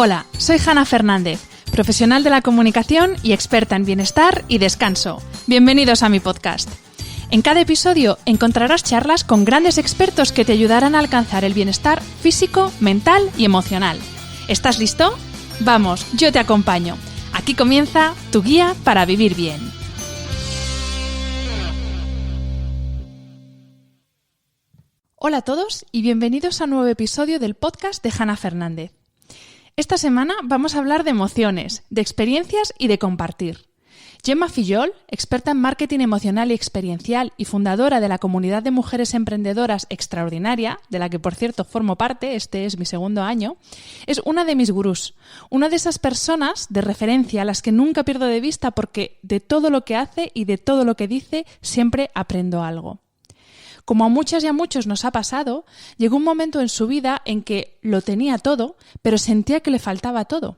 Hola, soy Hanna Fernández, profesional de la comunicación y experta en bienestar y descanso. Bienvenidos a mi podcast. En cada episodio encontrarás charlas con grandes expertos que te ayudarán a alcanzar el bienestar físico, mental y emocional. ¿Estás listo? Vamos, yo te acompaño. Aquí comienza tu guía para vivir bien. Hola a todos y bienvenidos a un nuevo episodio del podcast de Hanna Fernández. Esta semana vamos a hablar de emociones, de experiencias y de compartir. Gemma Fillol, experta en marketing emocional y experiencial y fundadora de la comunidad de mujeres emprendedoras Extraordinaria, de la que por cierto formo parte, este es mi segundo año, es una de mis gurús, una de esas personas de referencia a las que nunca pierdo de vista porque de todo lo que hace y de todo lo que dice siempre aprendo algo. Como a muchas y a muchos nos ha pasado, llegó un momento en su vida en que lo tenía todo, pero sentía que le faltaba todo.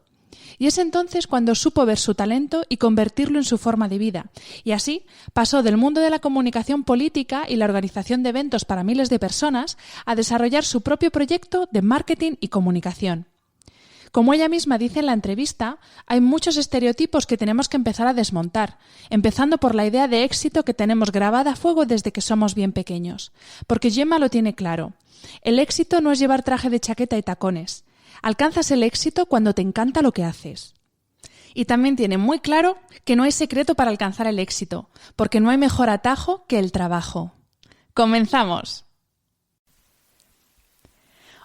Y es entonces cuando supo ver su talento y convertirlo en su forma de vida. Y así pasó del mundo de la comunicación política y la organización de eventos para miles de personas a desarrollar su propio proyecto de marketing y comunicación. Como ella misma dice en la entrevista, hay muchos estereotipos que tenemos que empezar a desmontar, empezando por la idea de éxito que tenemos grabada a fuego desde que somos bien pequeños. Porque Gemma lo tiene claro. El éxito no es llevar traje de chaqueta y tacones. Alcanzas el éxito cuando te encanta lo que haces. Y también tiene muy claro que no hay secreto para alcanzar el éxito, porque no hay mejor atajo que el trabajo. ¡Comenzamos!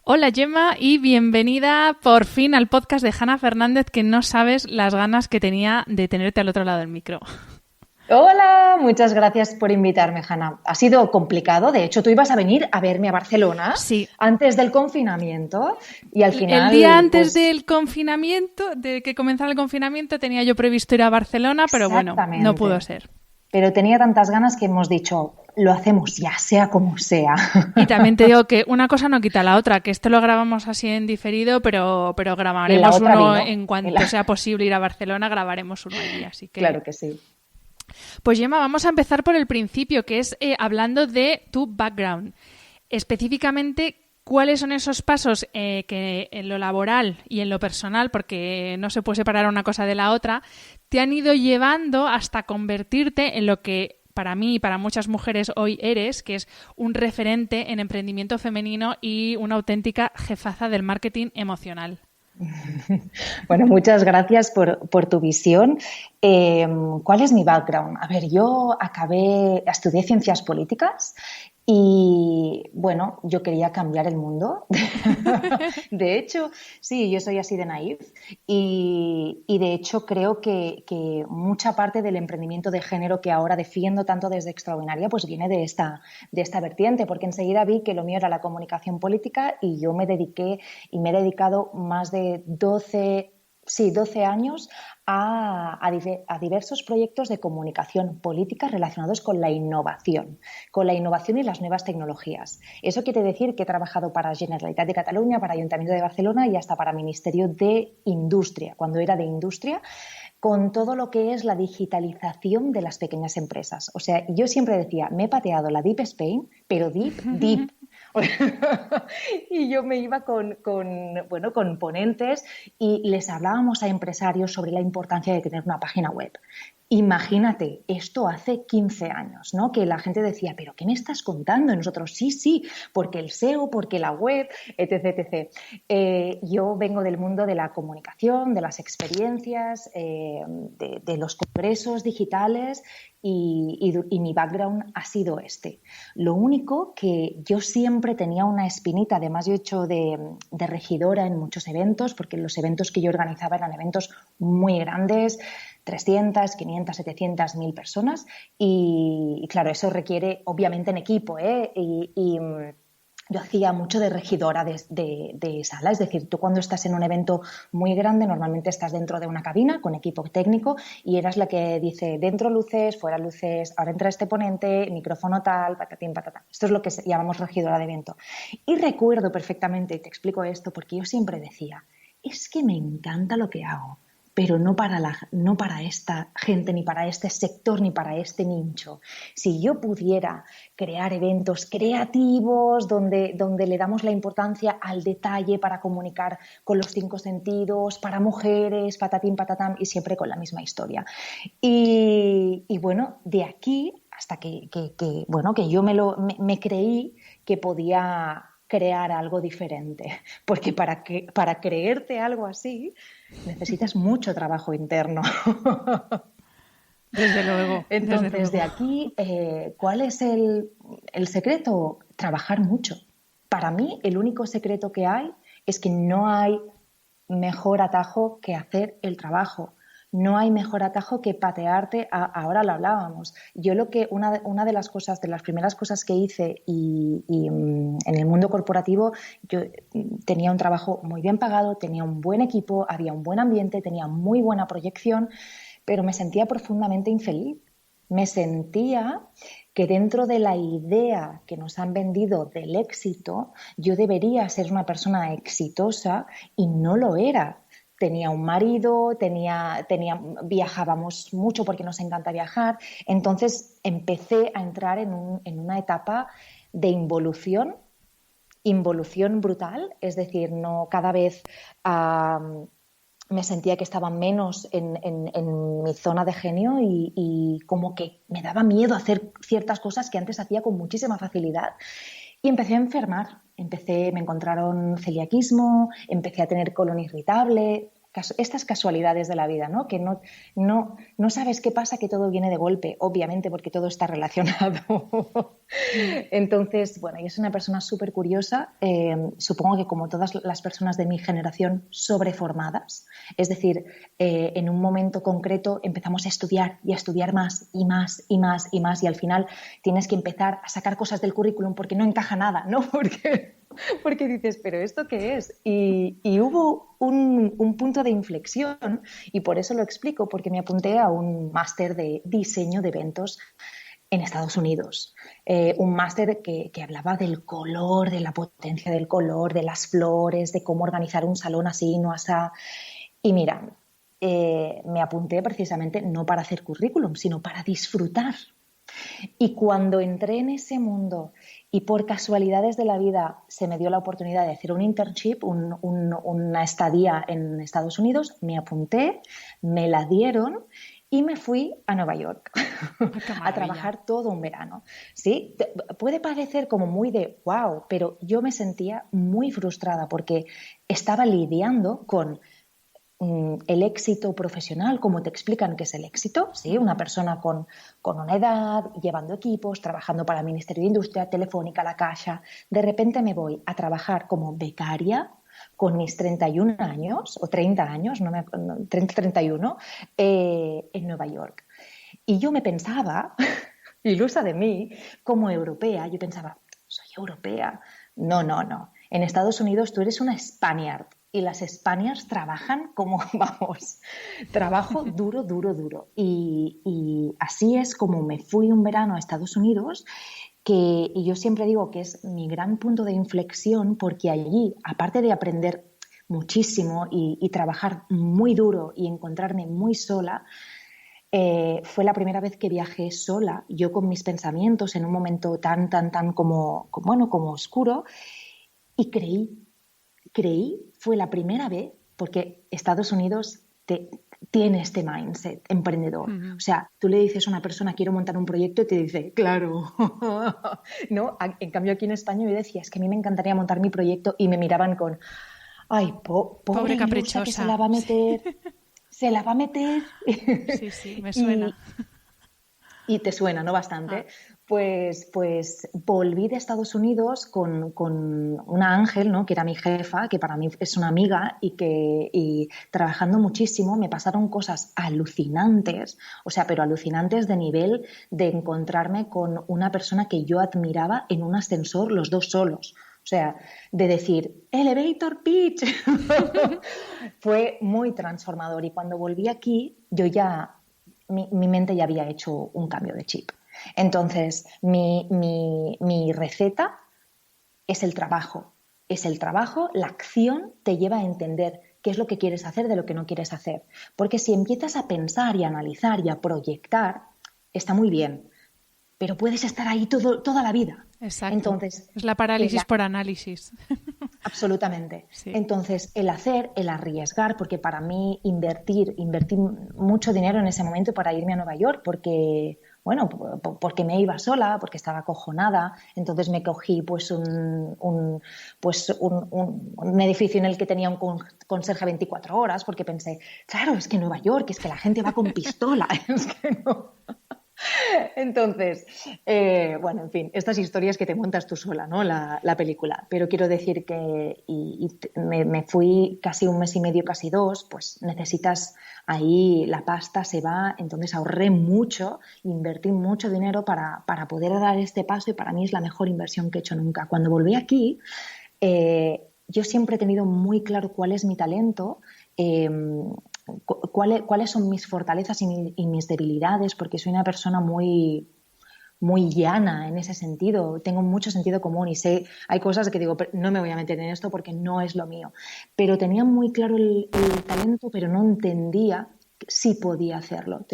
Hola Gemma y bienvenida por fin al podcast de Hanna Fernández, que no sabes las ganas que tenía de tenerte al otro lado del micro. Hola, muchas gracias por invitarme, Hanna. Ha sido complicado, de hecho tú ibas a venir a verme a Barcelona antes del confinamiento y al final... El día antes del confinamiento, de que comenzara el confinamiento, tenía yo previsto ir a Barcelona, pero bueno, no pudo ser. Pero tenía tantas ganas que hemos dicho, lo hacemos ya, sea como sea. Y también te digo que una cosa no quita la otra, que esto lo grabamos así en diferido, pero grabaremos uno en cuanto sea posible ir a Barcelona, grabaremos uno allí, así que... Claro que sí. Pues Gemma, vamos a empezar por el principio, que es hablando de tu background. Específicamente, ¿cuáles son esos pasos que en lo laboral y en lo personal, porque no se puede separar una cosa de la otra, te han ido llevando hasta convertirte en lo que para mí y para muchas mujeres hoy eres, que es un referente en emprendimiento femenino y una auténtica jefaza del marketing emocional? Bueno, muchas gracias por tu visión. ¿Cuál es mi background? A ver, yo estudié ciencias políticas y, bueno, yo quería cambiar el mundo. De hecho, sí, yo soy así de naif y de hecho creo que mucha parte del emprendimiento de género que ahora defiendo tanto desde Extraordinaria pues viene de esta vertiente, porque enseguida vi que lo mío era la comunicación política y yo me dediqué y me he dedicado más de 12 años a diversos proyectos de comunicación política relacionados con la innovación y las nuevas tecnologías. Eso quiere decir que he trabajado para Generalitat de Cataluña, para Ayuntamiento de Barcelona y hasta para Ministerio de Industria, cuando era de Industria, con todo lo que es la digitalización de las pequeñas empresas. O sea, yo siempre decía, me he pateado la Deep Spain, pero deep. Y yo me iba con ponentes y les hablábamos a empresarios sobre la importancia de tener una página web. Imagínate, esto hace 15 años, ¿no? Que la gente decía, ¿pero qué me estás contando? Y nosotros, sí, porque el SEO, porque la web, etc. Yo vengo del mundo de la comunicación, de las experiencias, de los congresos digitales y mi background ha sido este. Lo único que yo siempre tenía una espinita, además yo he hecho de regidora en muchos eventos, porque los eventos que yo organizaba eran eventos muy grandes, 300, 500, 700, 1000 personas y claro, eso requiere obviamente en equipo, yo hacía mucho de regidora de sala, es decir, tú cuando estás en un evento muy grande normalmente estás dentro de una cabina con equipo técnico y eras la que dice dentro luces, fuera luces, ahora entra este ponente, micrófono tal, patatín, patatán. Esto es lo que llamamos regidora de evento. Y recuerdo perfectamente, y te explico esto, porque yo siempre decía, es que me encanta lo que hago, pero no para esta gente, ni para este sector, ni para este nicho. Si yo pudiera crear eventos creativos donde le damos la importancia al detalle para comunicar con los 5 sentidos, para mujeres, patatín, patatán, y siempre con la misma historia. Y bueno, de aquí hasta que yo me creí que podía crear algo diferente, porque para creerte algo así necesitas mucho trabajo interno. Desde luego. Entonces, desde luego. de aquí, ¿cuál es el secreto? Trabajar mucho. Para mí, el único secreto que hay es que no hay mejor atajo que hacer el trabajo. No hay mejor atajo que patearte. Ahora lo hablábamos. Yo una de las cosas, de las primeras cosas que hice en el mundo corporativo, yo tenía un trabajo muy bien pagado, tenía un buen equipo, había un buen ambiente, tenía muy buena proyección, pero me sentía profundamente infeliz. Me sentía que dentro de la idea que nos han vendido del éxito, yo debería ser una persona exitosa y no lo era. Tenía un marido, viajábamos mucho porque nos encanta viajar. Entonces empecé a entrar en una etapa de involución brutal, es decir, no cada vez me sentía que estaba menos en mi zona de genio y como que me daba miedo hacer ciertas cosas que antes hacía con muchísima facilidad. Y empecé a enfermar. Me encontraron celiaquismo, empecé a tener colon irritable, estas casualidades de la vida, ¿no? Que no sabes qué pasa, que todo viene de golpe, obviamente, porque todo está relacionado. Entonces, bueno, yo soy una persona súper curiosa, supongo que como todas las personas de mi generación, sobreformadas. Es decir, en un momento concreto empezamos a estudiar y a estudiar más y más y más y más, y al final tienes que empezar a sacar cosas del currículum porque no encaja nada, ¿no? Porque dices, ¿pero esto qué es? Y hubo un punto de inflexión, y por eso lo explico, porque me apunté a un máster de diseño de eventos en Estados Unidos. Un máster que hablaba del color, de la potencia del color, de las flores, de cómo organizar un salón así, no así. Y mira, me apunté precisamente no para hacer currículum, sino para disfrutar. Y cuando entré en ese mundo y por casualidades de la vida se me dio la oportunidad de hacer un internship, una estadía en Estados Unidos, me apunté, me la dieron y me fui a Nueva York a trabajar todo un verano. ¿Sí? Puede parecer como muy de wow, pero yo me sentía muy frustrada porque estaba lidiando con el éxito profesional, como te explican que es el éxito, ¿sí? Una persona con una edad, llevando equipos, trabajando para el Ministerio de Industria, Telefónica, La Caixa. De repente me voy a trabajar como becaria con mis 31 años, o 30 años, 31, en Nueva York. Y yo me pensaba, ilusa de mí, como europea, yo pensaba, soy europea. No. En Estados Unidos tú eres una Spaniard. Y las Spaniards trabajan como, vamos, trabajo duro. Y así es como me fui un verano a Estados Unidos, y yo siempre digo que es mi gran punto de inflexión, porque allí, aparte de aprender muchísimo y trabajar muy duro y encontrarme muy sola, fue la primera vez que viajé sola, yo con mis pensamientos en un momento tan como oscuro, y creí, fue la primera vez, porque Estados Unidos tiene este mindset emprendedor. O sea, tú le dices a una persona, quiero montar un proyecto, y te dice, claro. ¿No? En cambio, aquí en España yo decía, es que a mí me encantaría montar mi proyecto, y me miraban con, ay, pobre caprichosa, que se la va a meter. Sí. Se la va a meter. Sí, me suena. Y te suena, ¿no? Bastante. Pues volví de Estados Unidos con una Ángel, ¿no? Que era mi jefa, que para mí es una amiga, y trabajando muchísimo me pasaron cosas alucinantes, o sea, pero alucinantes de nivel de encontrarme con una persona que yo admiraba en un ascensor, los dos solos. O sea, de decir, elevator pitch. Fue muy transformador, y cuando volví aquí, mi mente ya había hecho un cambio de chip. Entonces, mi receta es el trabajo. Es el trabajo, la acción te lleva a entender qué es lo que quieres hacer de lo que no quieres hacer. Porque si empiezas a pensar y a analizar y a proyectar, está muy bien, pero puedes estar ahí toda la vida. Exacto. Entonces, es la parálisis por análisis. Absolutamente. Sí. Entonces, el arriesgar, porque para mí invertí mucho dinero en ese momento para irme a Nueva York, porque, bueno, porque me iba sola, porque estaba acojonada. Entonces me cogí pues un edificio en el que tenía un conserje 24 horas, porque pensé, claro, es que Nueva York, es que la gente va con pistola, es que no. Entonces, bueno, en fin, estas historias que te montas tú sola, ¿no? La película. Pero quiero decir que me fui casi un mes y medio, casi 2, pues necesitas ahí, la pasta se va, entonces ahorré mucho, invertí mucho dinero para poder dar este paso y para mí es la mejor inversión que he hecho nunca. Cuando volví aquí, yo siempre he tenido muy claro cuál es mi talento, cuáles son mis fortalezas y mis debilidades, porque soy una persona muy, muy llana en ese sentido. Tengo mucho sentido común y hay cosas que digo, no me voy a meter en esto porque no es lo mío. Pero tenía muy claro el talento, pero no entendía si podía hacerlo.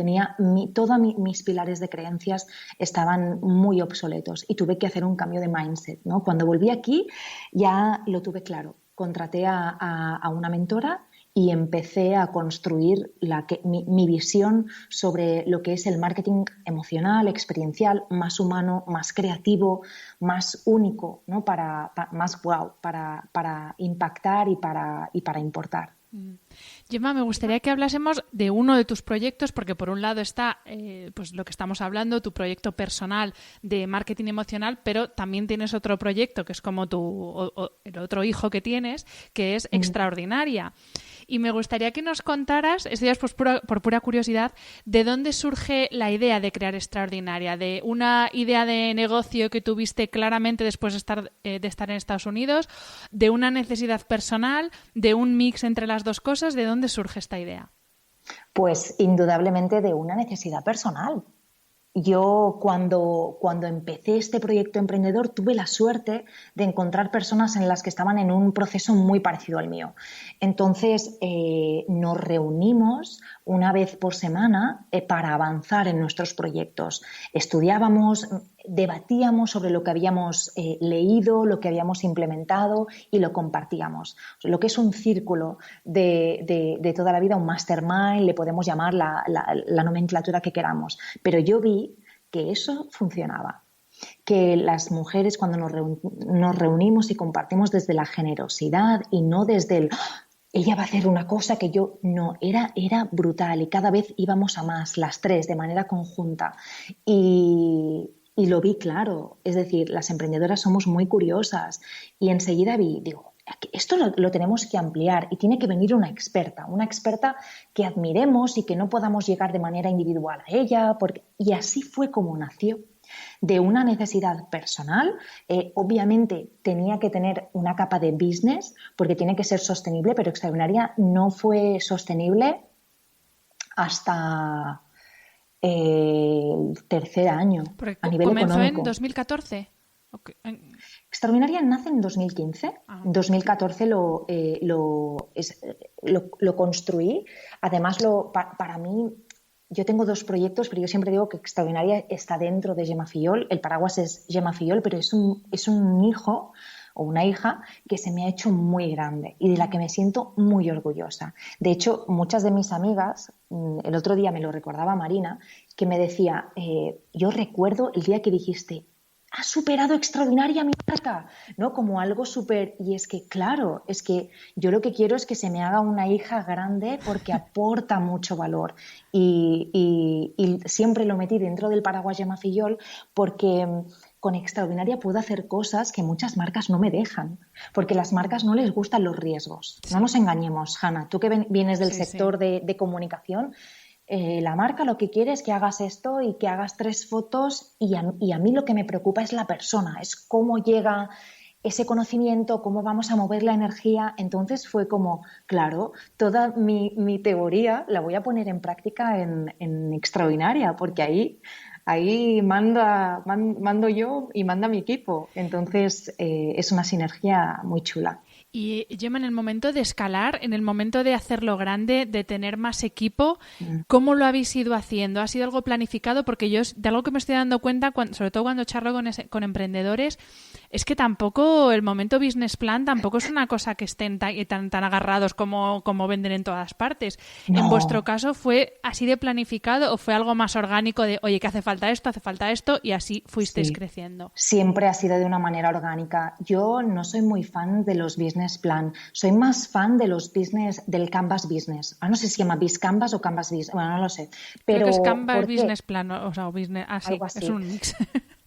Todos mis pilares de creencias estaban muy obsoletos y tuve que hacer un cambio de mindset, ¿no? Cuando volví aquí ya lo tuve claro. Contraté a una mentora y empecé a construir mi visión sobre lo que es el marketing emocional, experiencial, más humano, más creativo, más único, ¿no? Más wow, para impactar y para importar. Gemma, me gustaría que hablásemos de uno de tus proyectos, porque por un lado está pues lo que estamos hablando, tu proyecto personal de marketing emocional, pero también tienes otro proyecto que es como el otro hijo que tienes, que es Extraordinaria. Y me gustaría que nos contaras, esto ya es por pura curiosidad, ¿de dónde surge la idea de crear Extraordinaria? ¿De una idea de negocio que tuviste claramente después de estar en Estados Unidos? ¿De una necesidad personal? ¿De un mix entre las dos cosas? ¿De dónde surge esta idea? Pues indudablemente de una necesidad personal. Yo cuando empecé este proyecto emprendedor tuve la suerte de encontrar personas en las que estaban en un proceso muy parecido al mío. Entonces nos reunimos una vez por semana para avanzar en nuestros proyectos. Estudiábamos, debatíamos sobre lo que habíamos leído, lo que habíamos implementado y lo compartíamos. Lo que es un círculo de toda la vida, un mastermind, le podemos llamar la nomenclatura que queramos. Pero yo vi que eso funcionaba, que las mujeres cuando nos reunimos y compartimos desde la generosidad y no desde el ella va a hacer una cosa que yo no, era brutal y cada vez íbamos a más, las tres, de manera conjunta y lo vi claro, es decir, las emprendedoras somos muy curiosas y enseguida digo, esto lo tenemos que ampliar y tiene que venir una experta que admiremos y que no podamos llegar de manera individual a ella, y así fue como nació. De una necesidad personal, obviamente tenía que tener una capa de business porque tiene que ser sostenible, pero Extraordinaria no fue sostenible hasta el tercer año a nivel ¿comenzó económico. en 2014? Okay. Extraordinaria nace en 2015. En 2014 lo construí. Además, para mí, yo tengo dos proyectos, pero yo siempre digo que Extraordinaria está dentro de Gemma Fillol. El paraguas es Gemma Fillol, pero es un hijo o una hija que se me ha hecho muy grande y de la que me siento muy orgullosa. De hecho, muchas de mis amigas, el otro día me lo recordaba Marina, que me decía, yo recuerdo el día que dijiste, has superado Extraordinaria mi marca, ¿no? Como algo súper... Y es que, claro, es que yo lo que quiero es que se me haga una hija grande porque aporta mucho valor. Y siempre lo metí dentro del paraguas Gemma Fillol porque con Extraordinaria puedo hacer cosas que muchas marcas no me dejan, porque a las marcas no les gustan los riesgos. Sí. No nos engañemos, Hanna, tú que vienes del sector de comunicación... la marca lo que quiere es que hagas esto y que hagas 3 fotos y a mí lo que me preocupa es la persona, es cómo llega ese conocimiento, cómo vamos a mover la energía. Entonces fue como, claro, toda mi teoría la voy a poner en práctica en Extraordinaria, porque ahí mando yo y manda mi equipo. Entonces es una sinergia muy chula. Y Gemma, en el momento de escalar, en el momento de hacerlo grande, de tener más equipo, ¿cómo lo habéis ido haciendo? ¿Ha sido algo planificado? Porque yo, de algo que me estoy dando cuenta, sobre todo cuando charlo con emprendedores, es que tampoco el momento business plan tampoco es una cosa que estén tan agarrados como venden en todas partes. No. ¿En vuestro caso fue así de planificado o fue algo más orgánico de, oye, que hace falta esto, y así fuisteis creciendo? Siempre ha sido de una manera orgánica. Yo no soy muy fan de los business plan, soy más fan de los business, del Canvas Business. No sé si se llama BizCanvas o Canvas Business, bueno, no lo sé. Pero creo que es Canvas Business Plan, o sea, business, algo así. Es un mix.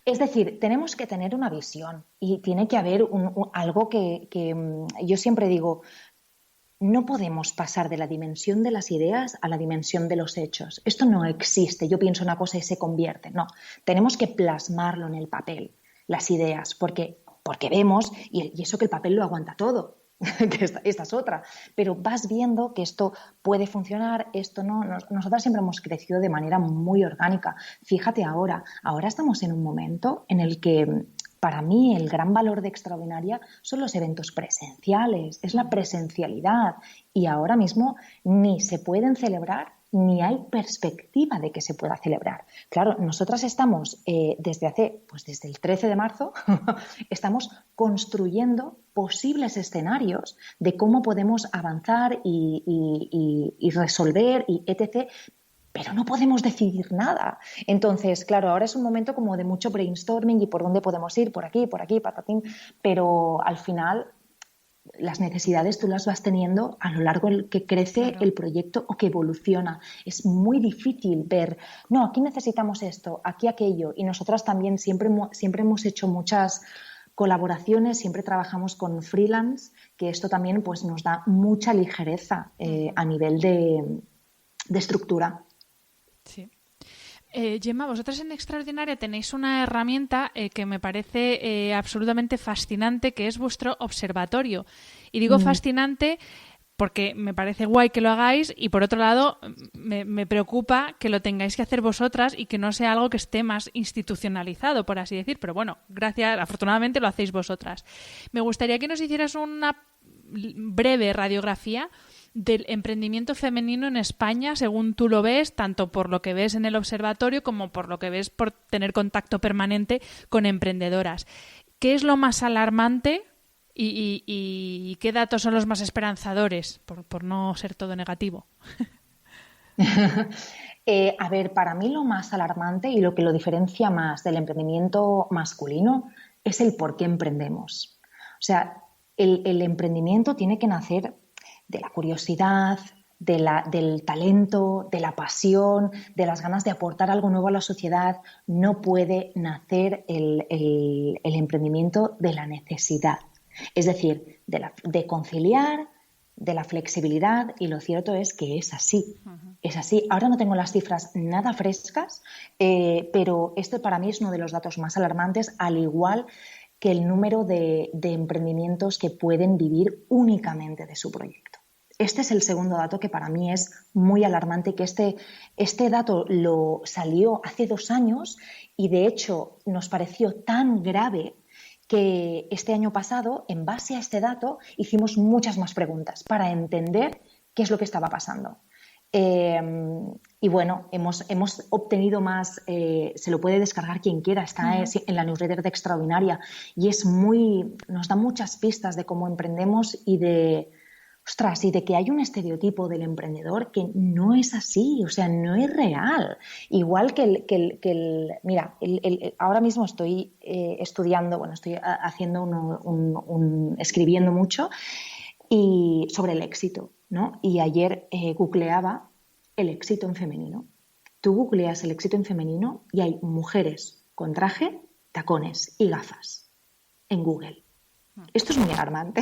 Es decir, tenemos que tener una visión y tiene que haber algo que yo siempre digo, no podemos pasar de la dimensión de las ideas a la dimensión de los hechos. Esto no existe. Yo pienso una cosa y se convierte. No, tenemos que plasmarlo en el papel, las ideas, porque vemos, y eso que el papel lo aguanta todo, que esta es otra, pero vas viendo que esto puede funcionar, esto no. Nosotras siempre hemos crecido de manera muy orgánica. Fíjate ahora estamos en un momento en el que para mí el gran valor de Extraordinaria son los eventos presenciales, es la presencialidad, y ahora mismo ni se pueden celebrar ni hay perspectiva de que se pueda celebrar. Claro, nosotras estamos desde el 13 de marzo, estamos construyendo posibles escenarios de cómo podemos avanzar y resolver y etc., pero no podemos decidir nada. Entonces, claro, ahora es un momento como de mucho brainstorming y por dónde podemos ir, por aquí, patatín, pero al final las necesidades tú las vas teniendo a lo largo que crece el proyecto o que evoluciona. Es muy difícil ver, no, aquí necesitamos esto, aquí aquello. Y nosotras también siempre hemos hecho muchas colaboraciones, siempre trabajamos con freelance, que esto también pues, nos da mucha ligereza a nivel de estructura. Sí. Gemma, vosotras en Extraordinaria tenéis una herramienta que me parece absolutamente fascinante, que es vuestro observatorio. Y digo fascinante porque me parece guay que lo hagáis y, por otro lado, me preocupa que lo tengáis que hacer vosotras y que no sea algo que esté más institucionalizado, por así decir. Pero bueno, afortunadamente lo hacéis vosotras. Me gustaría que nos hicieras una breve radiografía del emprendimiento femenino en España, según tú lo ves, tanto por lo que ves en el observatorio como por lo que ves por tener contacto permanente con emprendedoras. ¿Qué es lo más alarmante y qué datos son los más esperanzadores, por no ser todo negativo? A ver, para mí lo más alarmante y lo que lo diferencia más del emprendimiento masculino es el por qué emprendemos. O sea, el emprendimiento tiene que nacer de la curiosidad, del talento, de la pasión, de las ganas de aportar algo nuevo a la sociedad. No puede nacer el emprendimiento de la necesidad. Es decir, de conciliar, de la flexibilidad, y lo cierto es que es así. Es así. Ahora no tengo las cifras nada frescas, pero este para mí es uno de los datos más alarmantes, al igual que el número de emprendimientos que pueden vivir únicamente de su proyecto. Este es el segundo dato que para mí es muy alarmante, que este dato lo salió hace 2 años y de hecho nos pareció tan grave que este año pasado, en base a este dato, hicimos muchas más preguntas para entender qué es lo que estaba pasando. Y bueno, hemos obtenido más, se lo puede descargar quien quiera, está en la newsletter de Extraordinaria, y nos da muchas pistas de cómo emprendemos y de que hay un estereotipo del emprendedor que no es así, o sea, no es real. Igual mira, ahora mismo estoy estudiando, estoy haciendo escribiendo mucho y sobre el éxito, ¿no? Y ayer googleaba el éxito en femenino. Tú googleas el éxito en femenino y hay mujeres con traje, tacones y gafas en Google. Esto es muy alarmante.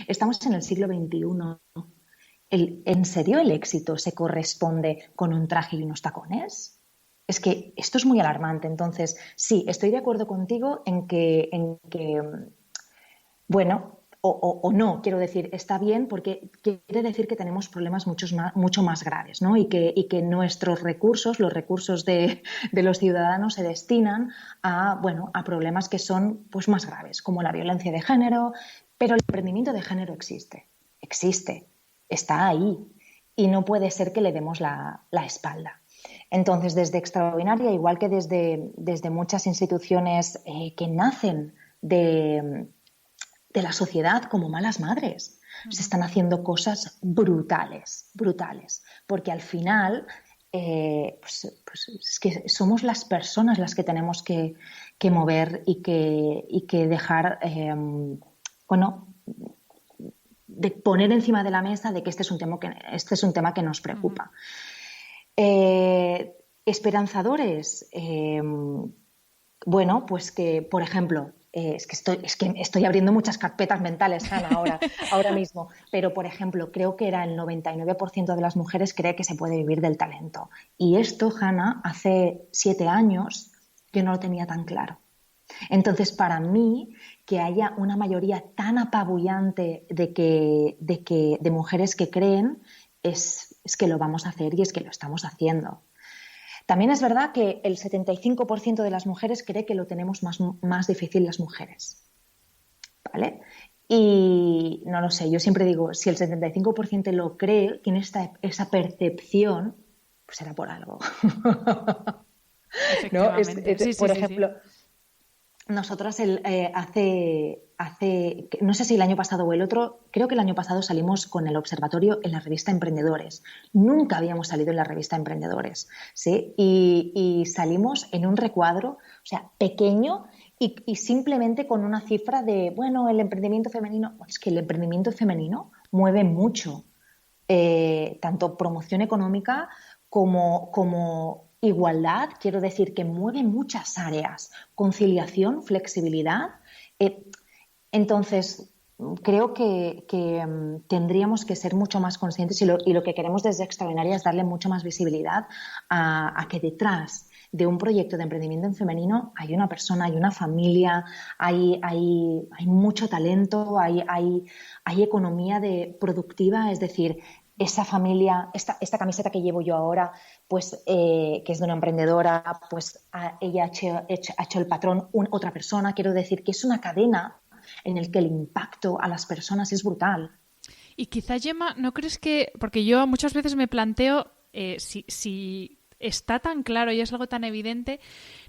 Estamos en el siglo XXI. ¿En serio el éxito se corresponde con un traje y unos tacones? Es que esto es muy alarmante. Entonces, sí, estoy de acuerdo contigo en que bueno, o no, quiero decir, está bien porque quiere decir que tenemos problemas mucho más graves, ¿no? Y que nuestros recursos, los recursos de los ciudadanos se destinan a problemas que son pues más graves, como la violencia de género, Pero el emprendimiento de género existe, está ahí y no puede ser que le demos la espalda. Entonces, desde Extraordinaria, igual que desde muchas instituciones que nacen de la sociedad como malas madres, se están haciendo cosas brutales, porque al final pues es que somos las personas las que tenemos que mover y que dejar, de poner encima de la mesa de que este es un tema que nos preocupa. Esperanzadores, bueno, pues que, por ejemplo, es que estoy abriendo muchas carpetas mentales, Hanna, ahora mismo, pero, por ejemplo, creo que era el 99% de las mujeres cree que se puede vivir del talento. Y esto, Hanna, hace 7 años yo no lo tenía tan claro. Entonces, para mí, que haya una mayoría tan apabullante de mujeres que creen, es que lo vamos a hacer y es que lo estamos haciendo. También es verdad que el 75% de las mujeres cree que lo tenemos más difícil las mujeres, ¿vale? Y no lo sé, yo siempre digo, si el 75% lo cree, tiene esa percepción, pues será por algo. ¿No? Por ejemplo, nosotras no sé si el año pasado o el otro, creo que el año pasado salimos con el observatorio en la revista Emprendedores. Nunca habíamos salido en la revista Emprendedores, ¿sí? Y salimos en un recuadro, o sea, pequeño y simplemente con una cifra de, bueno, el emprendimiento femenino. Es que el emprendimiento femenino mueve mucho, tanto promoción económica como igualdad, quiero decir que mueve muchas áreas, conciliación, flexibilidad. Entonces, creo que tendríamos que ser mucho más conscientes y lo que queremos desde Extraordinaria es darle mucha más visibilidad a que detrás de un proyecto de emprendimiento en femenino hay una persona, hay una familia, hay mucho talento, hay economía productiva, es decir, esa familia, esta camiseta que llevo yo ahora, pues que es de una emprendedora, pues ella ha hecho el patrón otra persona. Quiero decir que es una cadena en el que el impacto a las personas es brutal. Y quizá, Gemma, ¿no crees que...? Porque yo muchas veces me planteo si está tan claro y es algo tan evidente,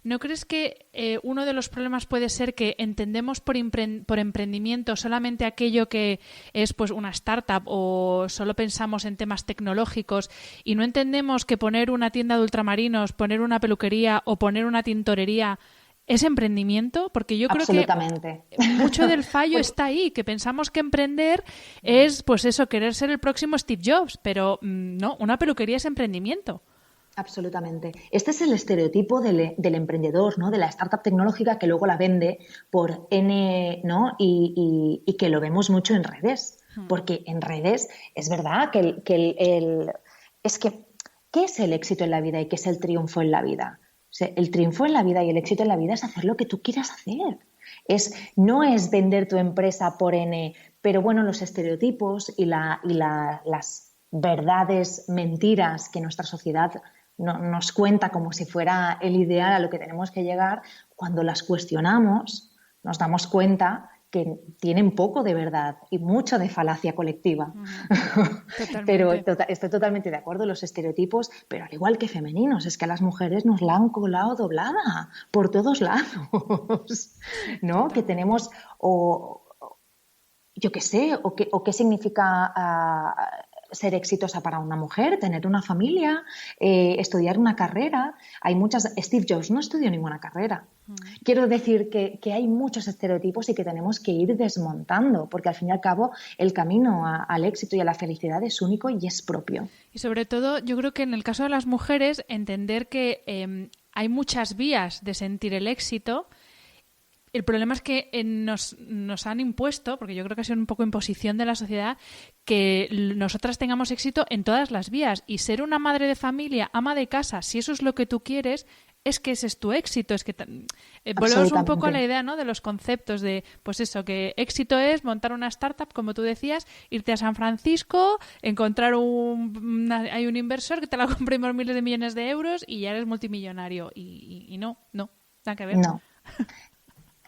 ¿no crees que uno de los problemas puede ser que entendemos por emprendimiento solamente aquello que es pues una startup o solo pensamos en temas tecnológicos y no entendemos que poner una tienda de ultramarinos, poner una peluquería o poner una tintorería es emprendimiento? Porque yo creo que mucho del fallo está ahí, que pensamos que emprender es pues eso, querer ser el próximo Steve Jobs, pero no, una peluquería es emprendimiento. Absolutamente. Este es el estereotipo del emprendedor, ¿no? De la startup tecnológica que luego la vende por N, ¿no? Y que lo vemos mucho en redes. Porque en redes es verdad que ¿qué es el éxito en la vida y qué es el triunfo en la vida? O sea, el triunfo en la vida y el éxito en la vida es hacer lo que tú quieras hacer. No es vender tu empresa por N, pero bueno, los estereotipos y las verdades, mentiras que nuestra sociedad nos cuenta como si fuera el ideal a lo que tenemos que llegar, cuando las cuestionamos nos damos cuenta que tienen poco de verdad y mucho de falacia colectiva. Pero estoy totalmente de acuerdo, los estereotipos, pero al igual que femeninos, es que a las mujeres nos la han colado doblada por todos lados, ¿no? Que tenemos, yo qué sé, o qué significa ser exitosa para una mujer, tener una familia, estudiar una carrera. Hay muchas. Steve Jobs no estudió ninguna carrera. Quiero decir que hay muchos estereotipos y que tenemos que ir desmontando, porque al fin y al cabo el camino al éxito y a la felicidad es único y es propio. Y sobre todo, yo creo que en el caso de las mujeres, entender que hay muchas vías de sentir el éxito. El problema es que nos han impuesto, porque yo creo que ha sido un poco imposición de la sociedad, que nosotras tengamos éxito en todas las vías. Y ser una madre de familia, ama de casa, si eso es lo que tú quieres, es que ese es tu éxito. Es que volvemos un poco a la idea, ¿no? De los conceptos de, pues eso, que éxito es montar una startup, como tú decías, irte a San Francisco, encontrar hay un inversor que te la compre por miles de millones de euros y ya eres multimillonario. Y no, nada que ver. No.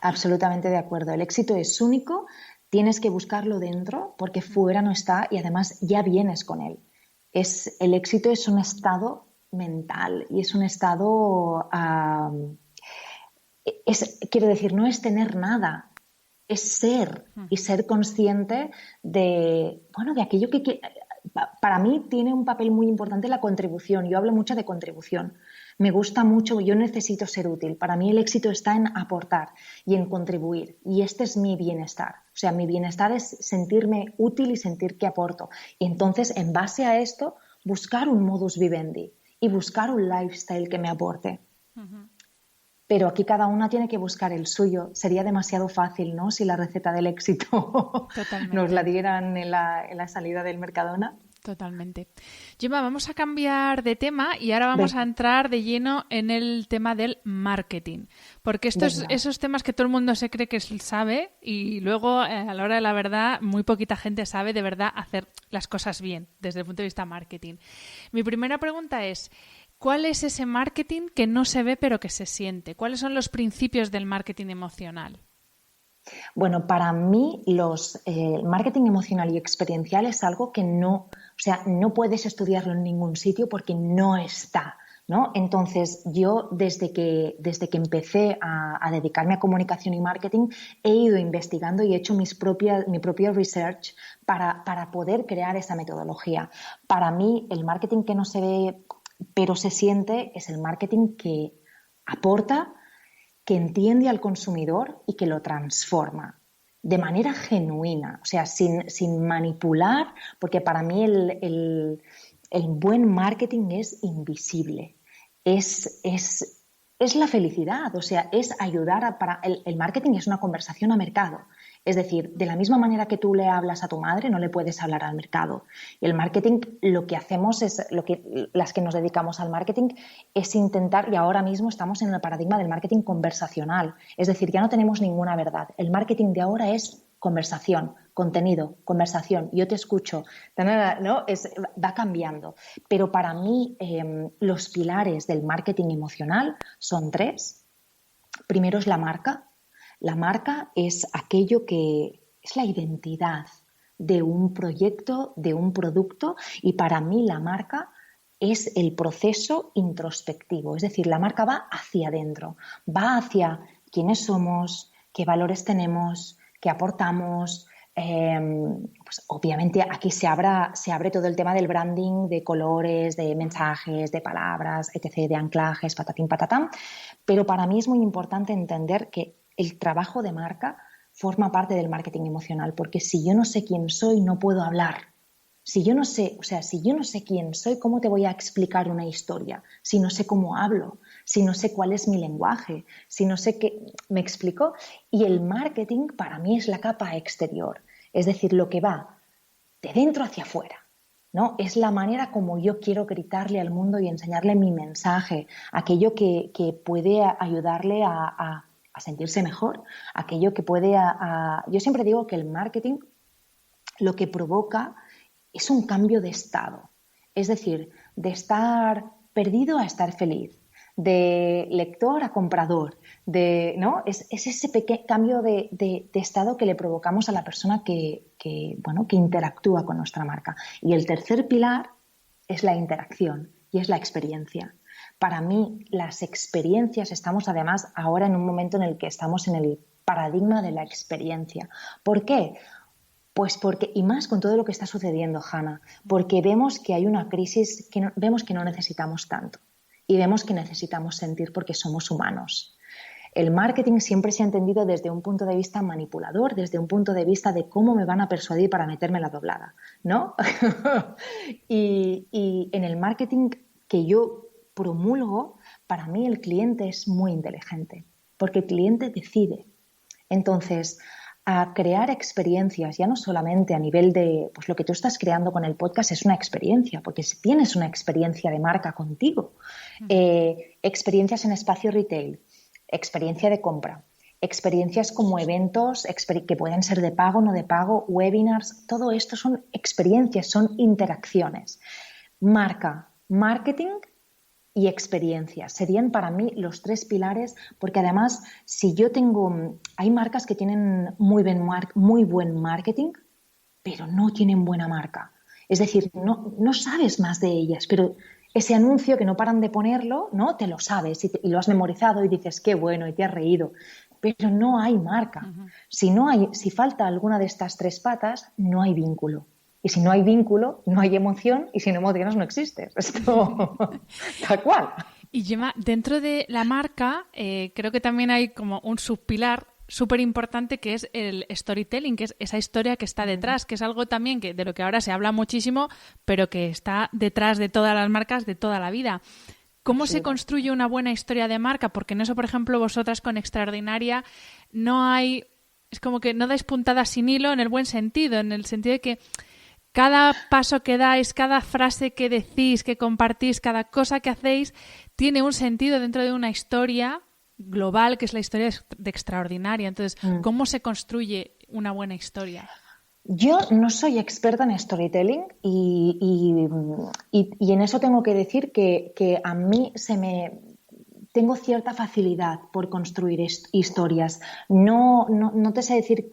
Absolutamente de acuerdo. El éxito es único, tienes que buscarlo dentro porque fuera no está y además ya vienes con él. El éxito es un estado mental y es un estado, quiero decir, no es tener nada, es ser y ser consciente de aquello que para mí tiene un papel muy importante la contribución. Yo hablo mucho de contribución. Me gusta mucho, yo necesito ser útil. Para mí el éxito está en aportar y en contribuir. Y este es mi bienestar. O sea, mi bienestar es sentirme útil y sentir que aporto. Y entonces, en base a esto, buscar un modus vivendi y buscar un lifestyle que me aporte. Uh-huh. Pero aquí cada una tiene que buscar el suyo. Sería demasiado fácil, ¿no? Si la receta del éxito nos la dieran en la salida del Mercadona. Totalmente. Gemma, vamos a cambiar de tema y ahora vamos a entrar de lleno en el tema del marketing. Porque esos temas que todo el mundo se cree que sabe y luego a la hora de la verdad muy poquita gente sabe de verdad hacer las cosas bien desde el punto de vista marketing. Mi primera pregunta es, ¿cuál es ese marketing que no se ve pero que se siente? ¿Cuáles son los principios del marketing emocional? Bueno, para mí el marketing emocional y experiencial es algo que no puedes estudiarlo en ningún sitio porque no está, ¿no? Entonces, yo desde que empecé a dedicarme a comunicación y marketing, he ido investigando y he hecho mi propia research para poder crear esa metodología. Para mí, el marketing que no se ve pero se siente es el marketing que aporta, que entiende al consumidor y que lo transforma de manera genuina, o sea, sin manipular, porque para mí el buen marketing es invisible, es la felicidad, o sea, es ayudar el marketing es una conversación a mercado. Es decir, de la misma manera que tú le hablas a tu madre, no le puedes hablar al mercado. Y el marketing, lo que hacemos las que nos dedicamos al marketing, es intentar, y ahora mismo estamos en el paradigma del marketing conversacional. Es decir, ya no tenemos ninguna verdad. El marketing de ahora es conversación, contenido, conversación. Yo te escucho, ¿no? Va cambiando. Pero para mí, los pilares del marketing emocional son 3. Primero es la marca. La marca es aquello que es la identidad de un proyecto, de un producto, y para mí la marca es el proceso introspectivo, es decir, la marca va hacia adentro, va hacia quiénes somos, qué valores tenemos, qué aportamos. Pues obviamente aquí se abre todo el tema del branding, de colores, de mensajes, de palabras, etc., de anclajes, patatín, patatán, pero para mí es muy importante entender que el trabajo de marca forma parte del marketing emocional, porque si yo no sé quién soy, no puedo hablar. Si yo no sé quién soy, ¿cómo te voy a explicar una historia? Si no sé cómo hablo, si no sé cuál es mi lenguaje, si no sé qué... ¿Me explico? Y el marketing para mí es la capa exterior, es decir, lo que va de dentro hacia afuera, ¿no? Es la manera como yo quiero gritarle al mundo y enseñarle mi mensaje, aquello que puede ayudarle a sentirse mejor, aquello que puede... Yo siempre digo que el marketing lo que provoca es un cambio de estado, es decir, de estar perdido a estar feliz, de lector a comprador, ¿no? Es ese pequeño cambio de estado que le provocamos a la persona que interactúa con nuestra marca. Y el tercer pilar es la interacción y es la experiencia. Para mí, las experiencias, estamos además ahora en un momento en el que estamos en el paradigma de la experiencia. ¿Por qué? Pues porque, y más con todo lo que está sucediendo, Hanna, porque vemos que hay una crisis, vemos que no necesitamos tanto y vemos que necesitamos sentir porque somos humanos. El marketing siempre se ha entendido desde un punto de vista manipulador, desde un punto de vista de cómo me van a persuadir para meterme la doblada, ¿no? y en el marketing que yo promulgo, para mí el cliente es muy inteligente, porque el cliente decide. Entonces, a crear experiencias, ya no solamente a nivel de, pues lo que tú estás creando con el podcast es una experiencia, porque si tienes una experiencia de marca contigo, experiencias en espacio retail, experiencia de compra, experiencias como eventos que pueden ser de pago, no de pago, webinars, todo esto son experiencias, son interacciones. Marca, marketing y experiencia. Serían para mí los 3 pilares, porque además, hay marcas que tienen muy buen marketing, pero no tienen buena marca. Es decir, no sabes más de ellas, pero ese anuncio que no paran de ponerlo, ¿no? Te lo sabes y lo has memorizado y dices, qué bueno, y te has reído. Pero no hay marca. Uh-huh. Si falta alguna de estas 3 patas, no hay vínculo. Y si no hay vínculo, no hay emoción, y si no emocionas, no existes. Esto, tal cual. Y Gemma, dentro de la marca, creo que también hay como un subpilar súper importante que es el storytelling, que es esa historia que está detrás, que es algo también de lo que ahora se habla muchísimo, pero que está detrás de todas las marcas de toda la vida. ¿Cómo se construye una buena historia de marca? Porque en eso, por ejemplo, vosotras con Extraordinaria es como que no dais puntadas sin hilo en el buen sentido, en el sentido de que cada paso que dais, cada frase que decís, que compartís, cada cosa que hacéis, tiene un sentido dentro de una historia global, que es la historia de Extraordinaria. Entonces, ¿cómo se construye una buena historia? Yo no soy experta en storytelling y en eso tengo que decir que a mí tengo cierta facilidad por construir historias. No te sé decir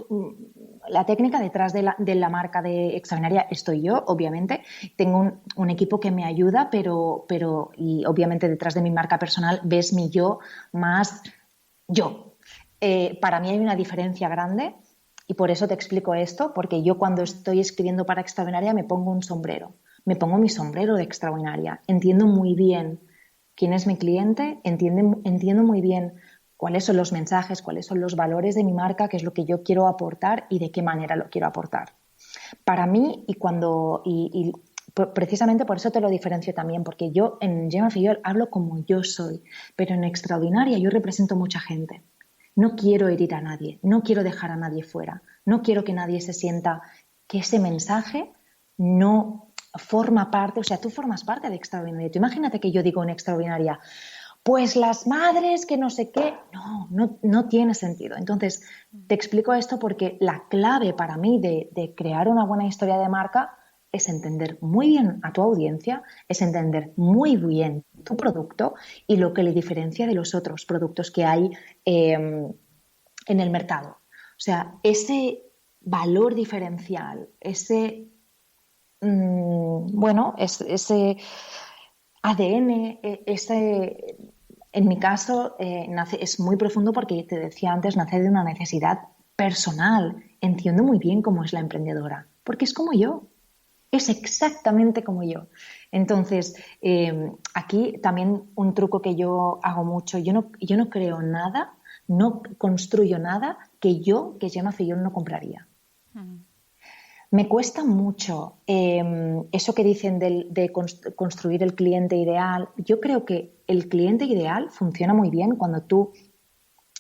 la técnica detrás de la marca de Extraordinaria. Estoy yo, obviamente. Tengo un equipo que me ayuda, pero y obviamente detrás de mi marca personal ves mi yo más yo. Para mí hay una diferencia grande. Y por eso te explico esto, porque yo cuando estoy escribiendo para Extraordinaria me pongo un sombrero. Me pongo mi sombrero de Extraordinaria. Entiendo muy bien quién es mi cliente, entiendo muy bien cuáles son los mensajes, cuáles son los valores de mi marca, qué es lo que yo quiero aportar y de qué manera lo quiero aportar. Para mí, precisamente por eso te lo diferencio también, porque yo en Gemma Fillol hablo como yo soy, pero en Extraordinaria yo represento mucha gente. No quiero herir a nadie, no quiero dejar a nadie fuera, no quiero que nadie se sienta que ese mensaje no forma parte, o sea, tú formas parte de Extraordinaria. Tú imagínate que yo digo en Extraordinaria, pues las madres que no sé qué, no tiene sentido. Entonces, te explico esto porque la clave para mí de crear una buena historia de marca es entender muy bien a tu audiencia, es entender muy bien tu producto y lo que le diferencia de los otros productos que hay en el mercado. O sea, ese valor diferencial, ese ADN, en mi caso, es muy profundo porque te decía antes, nace de una necesidad personal. Entiendo muy bien cómo es la emprendedora, porque es como yo. Es exactamente como yo. Entonces, aquí también un truco que yo hago mucho, yo no creo nada, no construyo nada que Gemma Fillol no compraría. Me cuesta mucho eso que dicen de construir el cliente ideal. Yo creo que el cliente ideal funciona muy bien cuando tú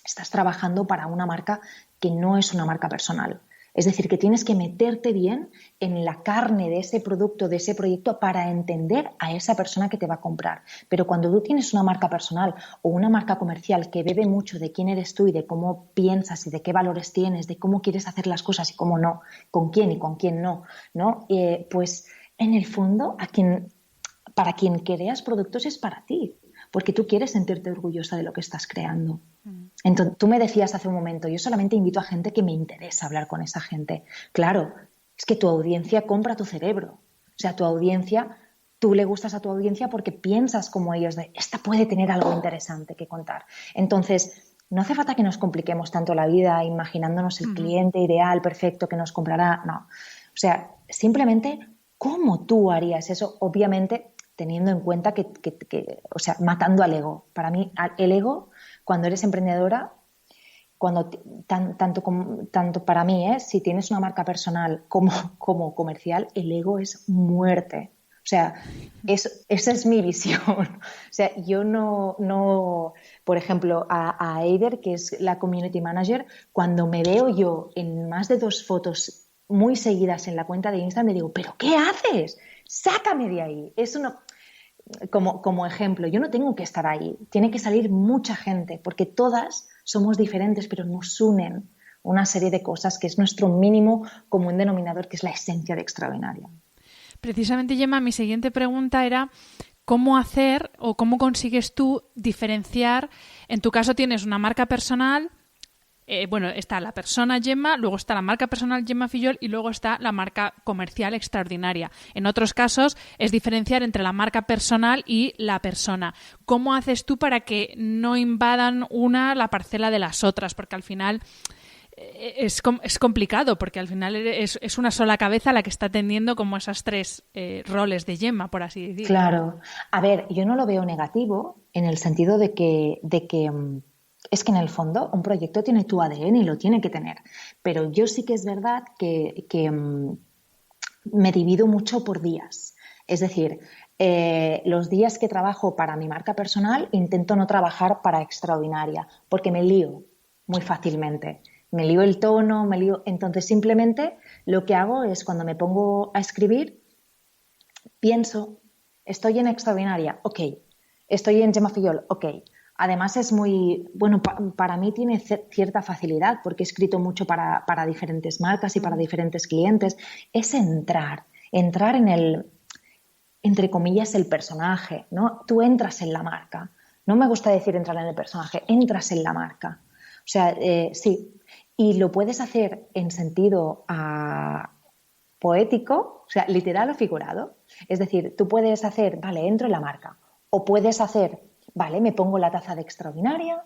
estás trabajando para una marca que no es una marca personal. Es decir, que tienes que meterte bien en la carne de ese producto, de ese proyecto, para entender a esa persona que te va a comprar. Pero cuando tú tienes una marca personal o una marca comercial que bebe mucho de quién eres tú y de cómo piensas y de qué valores tienes, de cómo quieres hacer las cosas y cómo no, con quién y con quién no, pues en el fondo para quien creas productos es para ti, porque tú quieres sentirte orgullosa de lo que estás creando. Entonces, tú me decías hace un momento, yo solamente invito a gente que me interesa hablar con esa gente. Claro, es que tu audiencia compra tu cerebro. O sea, tú le gustas a tu audiencia porque piensas como ellos de, esta puede tener algo interesante que contar. Entonces, no hace falta que nos compliquemos tanto la vida imaginándonos el cliente ideal, perfecto, que nos comprará. No. O sea, simplemente, ¿cómo tú harías eso? Obviamente, teniendo en cuenta o sea, matando al ego. Para mí, el ego, cuando eres emprendedora, tanto para mí, si tienes una marca personal como comercial, el ego es muerte. O sea, esa es mi visión. O sea, yo no por ejemplo, a Eider, que es la community manager, cuando me veo yo en más de 2 fotos muy seguidas en la cuenta de Instagram, le digo, ¿pero qué haces? Sácame de ahí. Eso no... Como ejemplo, yo no tengo que estar ahí, tiene que salir mucha gente, porque todas somos diferentes, pero nos unen una serie de cosas que es nuestro mínimo común denominador, que es la esencia de Extraordinaria. Precisamente, Gemma, mi siguiente pregunta era cómo hacer o cómo consigues tú diferenciar. En tu caso tienes una marca personal, está la persona Gemma, luego está la marca personal Gemma Fillol y luego está la marca comercial Extraordinaria. En otros casos es diferenciar entre la marca personal y la persona. ¿Cómo haces tú para que no invadan una la parcela de las otras? Porque al final es complicado, porque al final es una sola cabeza la que está teniendo como esas tres roles de Gemma, por así decirlo. Claro. A ver, yo no lo veo negativo en el sentido de que es que en el fondo un proyecto tiene tu ADN y lo tiene que tener. Pero yo sí que es verdad que me divido mucho por días. Es decir, los días que trabajo para mi marca personal intento no trabajar para Extraordinaria, porque me lío muy fácilmente. Me lío el tono, Entonces, simplemente lo que hago es cuando me pongo a escribir, pienso, estoy en Extraordinaria, ok. Estoy en Gemma Fillol, ok. Además es muy, para mí tiene cierta facilidad porque he escrito mucho para diferentes marcas y para diferentes clientes. Es entrar en el, entre comillas, el personaje, ¿no? Tú entras en la marca. No me gusta decir entrar en el personaje, entras en la marca. O sea, sí. Y lo puedes hacer en sentido poético, o sea, literal o figurado. Es decir, tú puedes hacer, vale, entro en la marca. O puedes hacer, vale, me pongo la taza de Extraordinaria,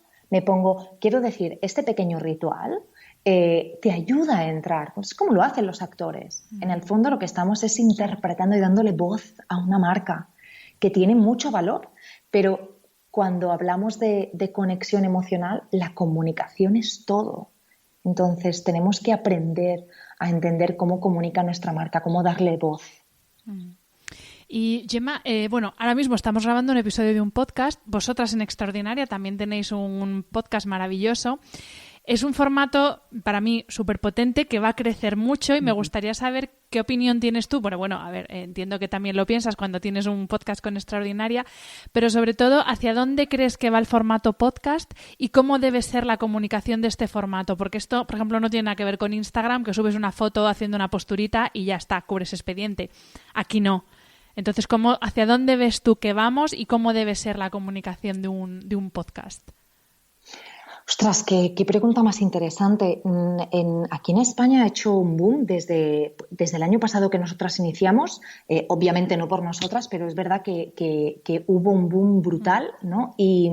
quiero decir, este pequeño ritual te ayuda a entrar. Pues es como lo hacen los actores. En el fondo lo que estamos es interpretando y dándole voz a una marca que tiene mucho valor, pero cuando hablamos de conexión emocional, la comunicación es todo. Entonces tenemos que aprender a entender cómo comunica nuestra marca, cómo darle voz. Y Gemma, ahora mismo estamos grabando un episodio de un podcast. Vosotras en Extraordinaria también tenéis un podcast maravilloso. Es un formato para mí súper potente que va a crecer mucho y me gustaría saber qué opinión tienes tú. Entiendo que también lo piensas cuando tienes un podcast con Extraordinaria, pero sobre todo, ¿hacia dónde crees que va el formato podcast y cómo debe ser la comunicación de este formato? Porque esto, por ejemplo, no tiene nada que ver con Instagram, que subes una foto haciendo una posturita y ya está, cubres expediente. Aquí no. Entonces, ¿hacia dónde ves tú que vamos y cómo debe ser la comunicación de un podcast? Ostras, qué pregunta más interesante. Aquí en España ha hecho un boom desde el año pasado que nosotras iniciamos, obviamente no por nosotras, pero es verdad que hubo un boom brutal, ¿no? Y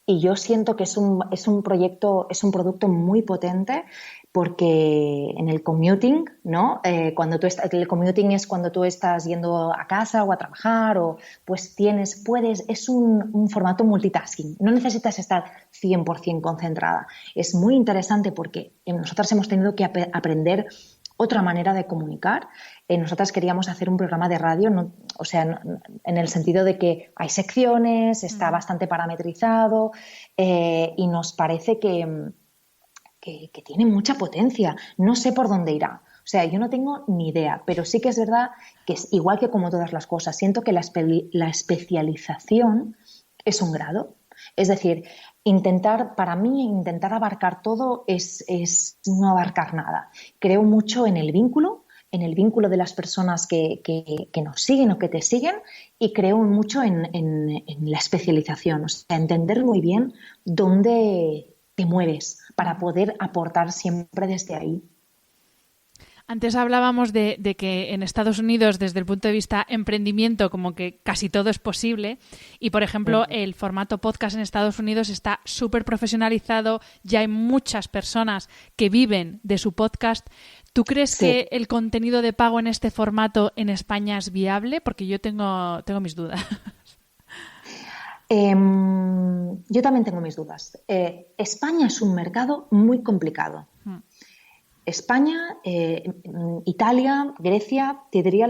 yo siento que es un producto muy potente porque en el commuting, ¿no? El commuting es cuando tú estás yendo a casa o a trabajar o pues es un formato multitasking. No necesitas estar 100% concentrada. Es muy interesante porque nosotras hemos tenido que aprender otra manera de comunicar. Nosotras queríamos hacer un programa de radio, en el sentido de que hay secciones, está bastante parametrizado y nos parece que tiene mucha potencia. No sé por dónde irá. O sea, yo no tengo ni idea, pero sí que es verdad que es igual que como todas las cosas. Siento que la especialización es un grado. Es decir, para mí, intentar abarcar todo es no abarcar nada. Creo mucho en el vínculo de las personas que nos siguen o que te siguen y creo mucho en la especialización. O sea, entender muy bien dónde te mueves para poder aportar siempre desde ahí. Antes hablábamos de que en Estados Unidos, desde el punto de vista emprendimiento, como que casi todo es posible. Y, por ejemplo, el formato podcast en Estados Unidos está súper profesionalizado. Ya hay muchas personas que viven de su podcast. ¿Tú crees que el contenido de pago en este formato en España es viable? Porque yo tengo mis dudas. Yo también tengo mis dudas. España es un mercado muy complicado. España, Italia, Grecia, te diría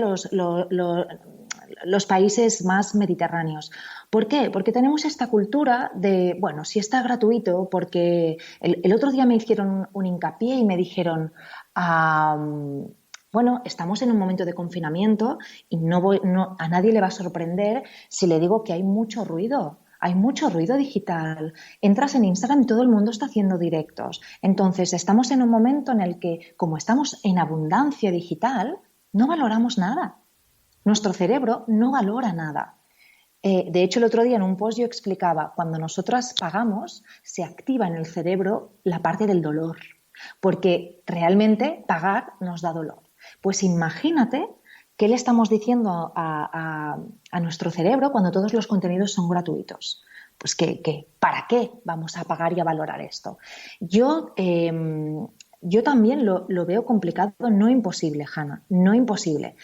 los países más mediterráneos. ¿Por qué? Porque tenemos esta cultura de, si está gratuito, porque el otro día me hicieron un hincapié y me dijeron, estamos en un momento de confinamiento y a nadie le va a sorprender si le digo que hay mucho ruido. Hay mucho ruido digital. Entras en Instagram y todo el mundo está haciendo directos. Entonces, estamos en un momento en el que, como estamos en abundancia digital, no valoramos nada. Nuestro cerebro no valora nada. De hecho, el otro día en un post yo explicaba, cuando nosotras pagamos, se activa en el cerebro la parte del dolor, porque realmente pagar nos da dolor. Pues imagínate qué le estamos diciendo a nuestro cerebro cuando todos los contenidos son gratuitos. Pues que ¿para qué vamos a pagar y a valorar esto? Yo también lo veo complicado, no imposible, Hanna, no imposible.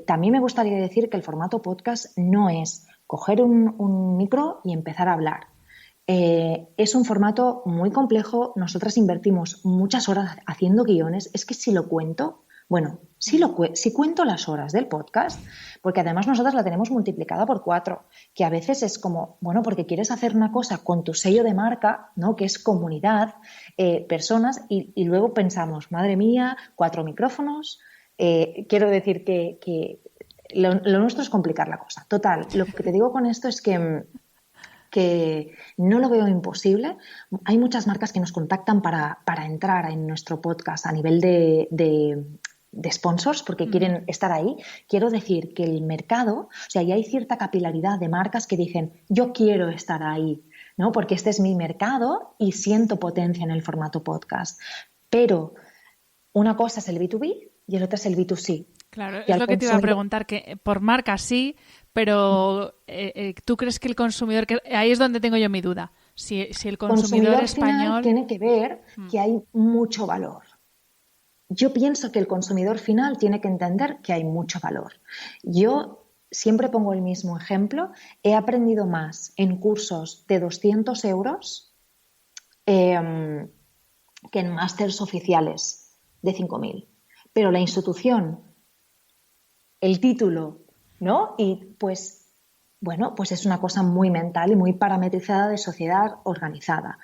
También me gustaría decir que el formato podcast no es coger un micro y empezar a hablar. Es un formato muy complejo, nosotras invertimos muchas horas haciendo guiones, es que si lo cuento, bueno, si cuento las horas del podcast, porque además nosotras la tenemos multiplicada por 4, que a veces es como, bueno, porque quieres hacer una cosa con tu sello de marca, ¿no? Que es comunidad, personas, y luego pensamos, madre mía, 4 micrófonos. Quiero decir que lo nuestro es complicar la cosa. Total, lo que te digo con esto es que no lo veo imposible. Hay muchas marcas que nos contactan para entrar en nuestro podcast a nivel de sponsors porque quieren estar ahí. Quiero decir que el mercado, o sea, ya hay cierta capilaridad de marcas que dicen, yo quiero estar ahí, ¿no? Porque este es mi mercado y siento potencia en el formato podcast. Pero una cosa es el B2B y el otra es el B2C. Claro, es lo que te iba a preguntar, que por marca sí, pero ¿tú crees que el consumidor, que ahí es donde tengo yo mi duda, si el consumidor español... tiene que ver que hay mucho valor. Yo pienso que el consumidor final tiene que entender que hay mucho valor. Yo siempre pongo el mismo ejemplo. He aprendido más en cursos de 200 euros que en másters oficiales de 5.000. Pero la institución, el título, ¿no? Y pues, bueno, pues es una cosa muy mental y muy parametrizada de sociedad organizada.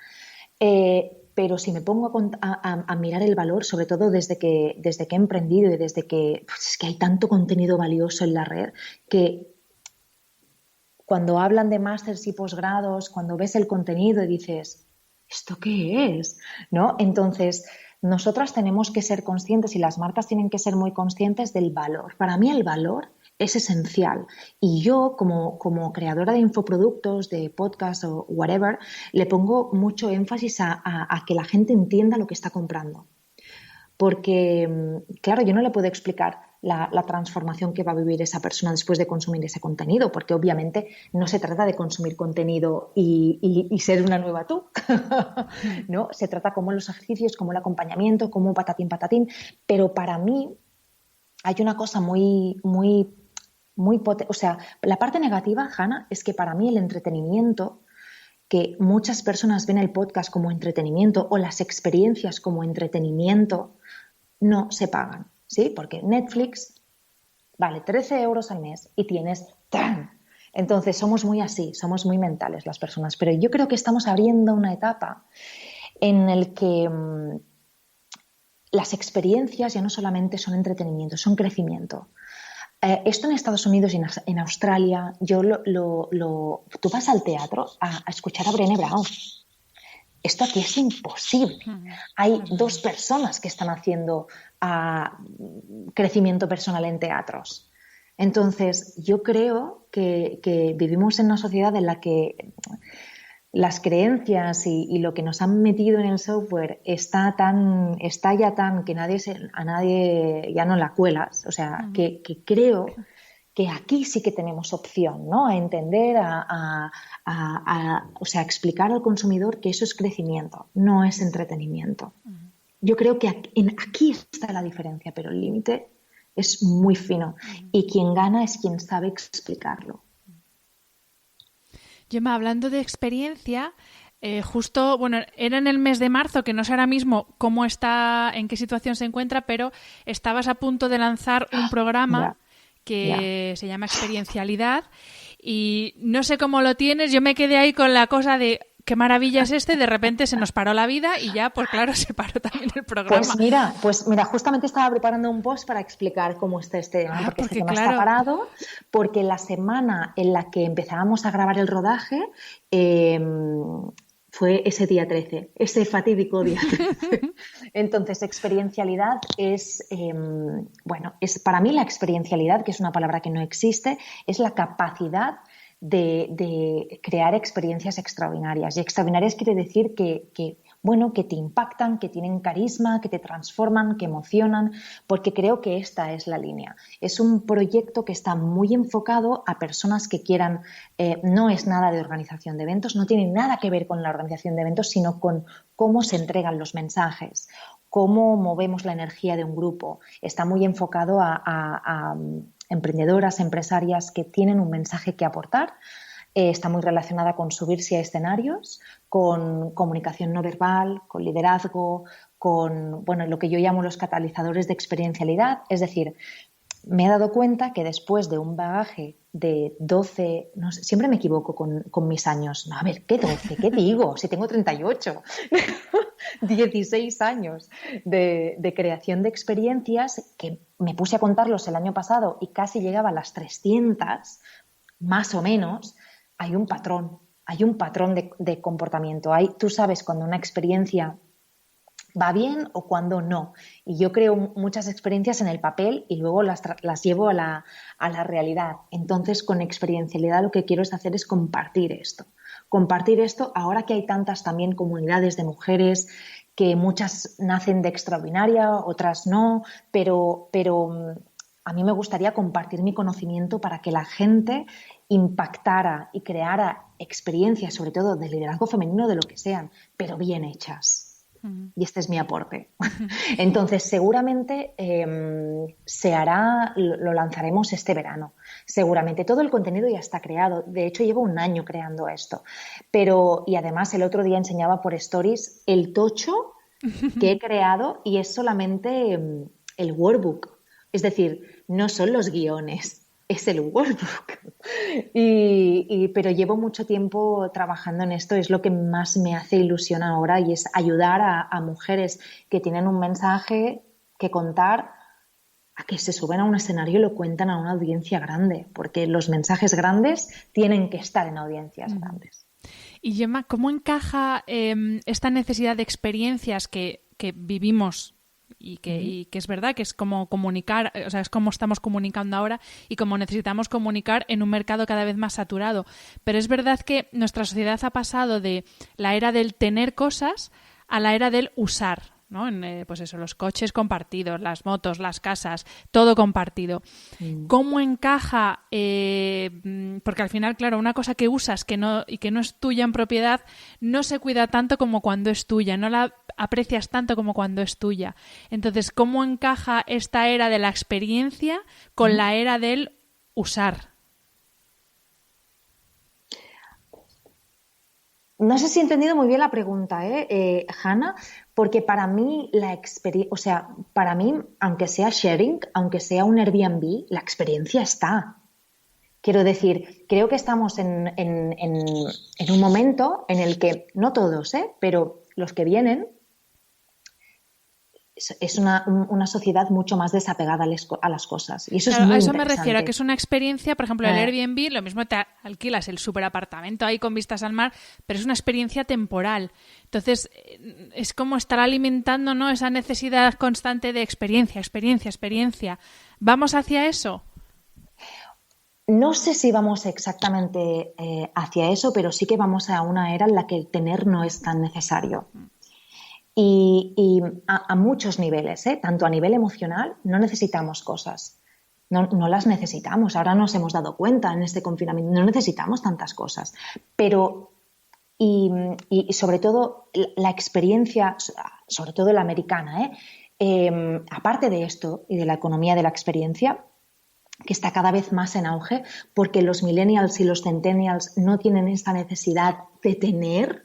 Pero si me pongo a mirar el valor, sobre todo desde que he emprendido y desde que, pues es que hay tanto contenido valioso en la red, que cuando hablan de másters y posgrados, cuando ves el contenido y dices, ¿esto qué es? ¿No? Entonces, nosotras tenemos que ser conscientes y las marcas tienen que ser muy conscientes del valor. Para mí el valor es esencial y yo como creadora de infoproductos, de podcast o whatever, le pongo mucho énfasis a que la gente entienda lo que está comprando. Porque, claro, yo no le puedo explicar la transformación que va a vivir esa persona después de consumir ese contenido, porque obviamente no se trata de consumir contenido y ser una nueva tú, ¿no? Se trata como los ejercicios, como el acompañamiento, como patatín, pero para mí hay una cosa muy potente. O sea, la parte negativa, Hanna, es que para mí el entretenimiento, que muchas personas ven el podcast como entretenimiento o las experiencias como entretenimiento, no se pagan, ¿sí? Porque Netflix vale 13 euros al mes y tienes ¡tan! Entonces somos muy así, somos muy mentales las personas, pero yo creo que estamos abriendo una etapa en el que las experiencias ya no solamente son entretenimiento, son crecimiento. Esto en Estados Unidos y en Australia, tú vas al teatro a escuchar a Brené Brown. Esto aquí es imposible. Hay 2 personas que están haciendo crecimiento personal en teatros. Entonces, yo creo que vivimos en una sociedad en la que las creencias y lo que nos han metido en el software está ya tan que a nadie ya no la cuelas. O sea, que creo que aquí sí que tenemos opción, ¿no? A entender, o sea, a explicar al consumidor que eso es crecimiento, no es entretenimiento. Yo creo que aquí está la diferencia, pero el límite es muy fino y quien gana es quien sabe explicarlo. Gemma, hablando de experiencia, justo, bueno, era en el mes de marzo, que no sé ahora mismo cómo está, en qué situación se encuentra, pero estabas a punto de lanzar un programa que se llama Experiencialidad y no sé cómo lo tienes, yo me quedé ahí con la cosa de qué maravilla es de repente se nos paró la vida y ya, pues claro, se paró también el programa. Pues mira, justamente estaba preparando un post para explicar cómo está este tema, porque este tema claro, está parado, porque la semana en la que empezábamos a grabar el rodaje fue ese día 13, ese fatídico día 13. Entonces, experiencialidad es para mí la experiencialidad, que es una palabra que no existe, es la capacidad de crear experiencias extraordinarias. Y extraordinarias quiere decir bueno, que te impactan, que tienen carisma, que te transforman, que emocionan, porque creo que esta es la línea. Es un proyecto que está muy enfocado a personas que quieran, no es nada de organización de eventos, no tiene nada que ver con la organización de eventos, sino con cómo se entregan los mensajes, cómo movemos la energía de un grupo. Está muy enfocado a emprendedoras, empresarias que tienen un mensaje que aportar. Está muy relacionada con subirse a escenarios, con comunicación no verbal, con liderazgo, con lo que yo llamo los catalizadores de experiencialidad. Es decir, me he dado cuenta que después de un bagaje de 12, no sé, siempre me equivoco con mis años. No, a ver, ¿qué 12? ¿Qué digo? Si tengo 38. 16 años de creación de experiencias, que me puse a contarlos el año pasado y casi llegaba a las 300, más o menos. Hay un patrón de comportamiento. Tú sabes cuando una experiencia va bien o cuando no. Y yo creo muchas experiencias en el papel y luego las llevo a la realidad. Entonces, con experiencialidad lo que quiero hacer es compartir esto. Compartir esto ahora que hay tantas también comunidades de mujeres, que muchas nacen de extraordinaria, otras no, pero a mí me gustaría compartir mi conocimiento para que la gente impactara y creara experiencias, sobre todo de liderazgo femenino, de lo que sean, pero bien hechas. Y este es mi aporte. Entonces, seguramente se hará, lo lanzaremos este verano. Seguramente todo el contenido ya está creado. De hecho, llevo un año creando esto. Y además, el otro día enseñaba por Stories el tocho que he creado y es solamente el workbook. Es decir, no son los guiones. Es el workbook. Pero llevo mucho tiempo trabajando en esto, es lo que más me hace ilusión ahora y es ayudar a mujeres que tienen un mensaje que contar, a que se suben a un escenario y lo cuentan a una audiencia grande, porque los mensajes grandes tienen que estar en audiencias grandes. Y Gemma, ¿cómo encaja esta necesidad de experiencias que vivimos? Y que es verdad que es como comunicar, o sea, es como estamos comunicando ahora y como necesitamos comunicar en un mercado cada vez más saturado. Pero es verdad que nuestra sociedad ha pasado de la era del tener cosas a la era del usar, ¿no? Pues eso, los coches compartidos, las motos, las casas, todo compartido. ¿Cómo encaja? Porque al final, claro, una cosa que usas que no es tuya en propiedad no se cuida tanto como cuando es tuya, no la aprecias tanto como cuando es tuya. Entonces, ¿cómo encaja esta era de la experiencia con la era del usar? No sé si he entendido muy bien la pregunta, Hanna, porque para mí para mí, aunque sea sharing, aunque sea un Airbnb, la experiencia está. Quiero decir, creo que estamos en un momento en el que, no todos, pero los que vienen, es una sociedad mucho más desapegada a las cosas. Y eso claro, es muy a eso interesante. me refiero, a que es una experiencia, por ejemplo, el Airbnb, lo mismo te alquilas el superapartamento ahí con vistas al mar, pero es una experiencia temporal. Entonces, es como estar alimentando, ¿no?, esa necesidad constante de experiencia. ¿Vamos hacia eso? No sé si vamos exactamente hacia eso, pero sí que vamos a una era en la que el tener no es tan necesario. Y a muchos niveles, tanto a nivel emocional, no necesitamos cosas, no las necesitamos. Ahora nos hemos dado cuenta en este confinamiento, no necesitamos tantas cosas. Pero, y sobre todo la experiencia, sobre todo la americana, aparte de esto y de la economía de la experiencia, que está cada vez más en auge, porque los millennials y los centennials no tienen esta necesidad de tener.